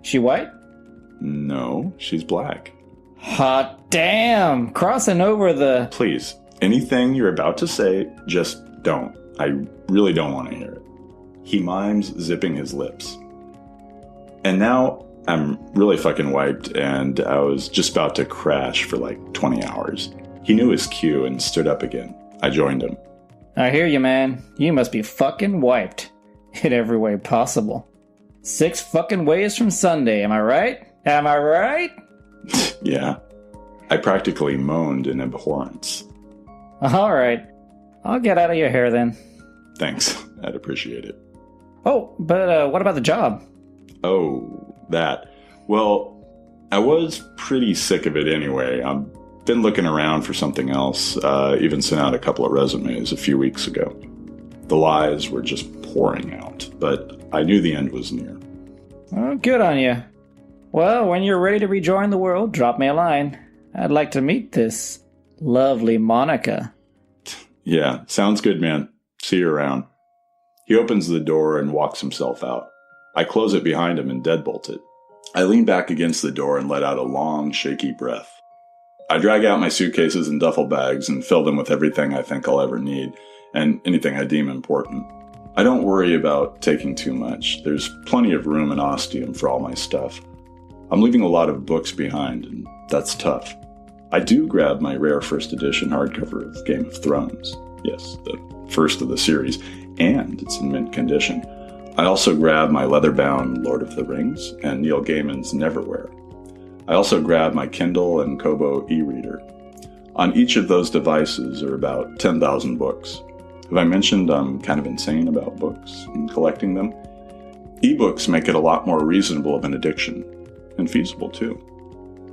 She white? No, she's black. Hot damn! Crossing over the... Please, anything you're about to say, just don't. I really don't want to hear it. He mimes, zipping his lips. And now I'm really fucking wiped, and I was just about to crash for like 20 hours. He knew his cue and stood up again. I joined him. I hear you, man. You must be fucking wiped. In every way possible. 6 fucking ways from Sunday, am I right? Am I right? Yeah. I practically moaned in abhorrence. Alright. I'll get out of your hair then. Thanks. I'd appreciate it. Oh, but what about the job? Oh, that. Well, I was pretty sick of it anyway. I've been looking around for something else, even sent out a couple of resumes a few weeks ago. The lies were just pouring out, but I knew the end was near. Oh, good on you. Well, when you're ready to rejoin the world, drop me a line. I'd like to meet this lovely Monica. Yeah, sounds good, man. See you around. He opens the door and walks himself out. I close it behind him and deadbolt it. I lean back against the door and let out a long, shaky breath. I drag out my suitcases and duffel bags and fill them with everything I think I'll ever need, and anything I deem important. I don't worry about taking too much. There's plenty of room in Ostium for all my stuff. I'm leaving a lot of books behind, and that's tough. I do grab my rare first edition hardcover of Game of Thrones. Yes, the first of the series, and it's in mint condition. I also grab my leather-bound Lord of the Rings and Neil Gaiman's Neverwhere. I also grab my Kindle and Kobo e-reader. On each of those devices are about 10,000 books. Have I mentioned I'm kind of insane about books and collecting them? Ebooks make it a lot more reasonable of an addiction, and feasible too.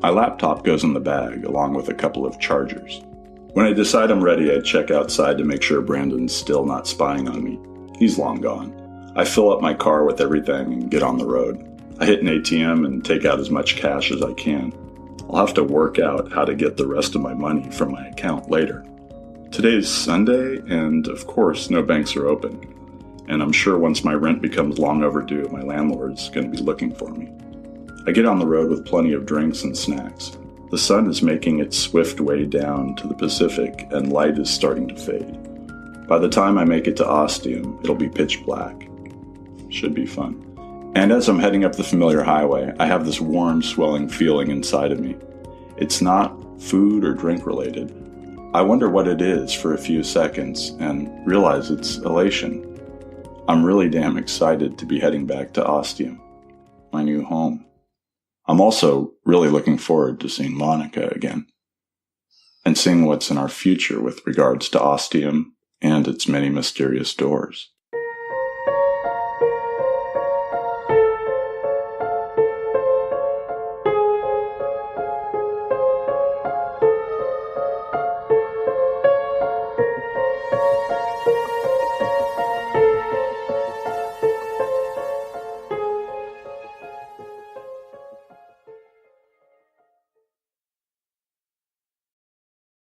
My laptop goes in the bag, along with a couple of chargers. When I decide I'm ready, I check outside to make sure Brandon's still not spying on me. He's long gone. I fill up my car with everything and get on the road. I hit an ATM and take out as much cash as I can. I'll have to work out how to get the rest of my money from my account later. Today's Sunday, and of course, no banks are open. And I'm sure once my rent becomes long overdue, my landlord's going to be looking for me. I get on the road with plenty of drinks and snacks. The sun is making its swift way down to the Pacific, and light is starting to fade. By the time I make it to Ostium, it'll be pitch black. Should be fun. And as I'm heading up the familiar highway, I have this warm, swelling feeling inside of me. It's not food or drink related. I wonder what it is for a few seconds and realize it's elation. I'm really damn excited to be heading back to Ostium, my new home. I'm also really looking forward to seeing Monica again and seeing what's in our future with regards to Ostium and its many mysterious doors.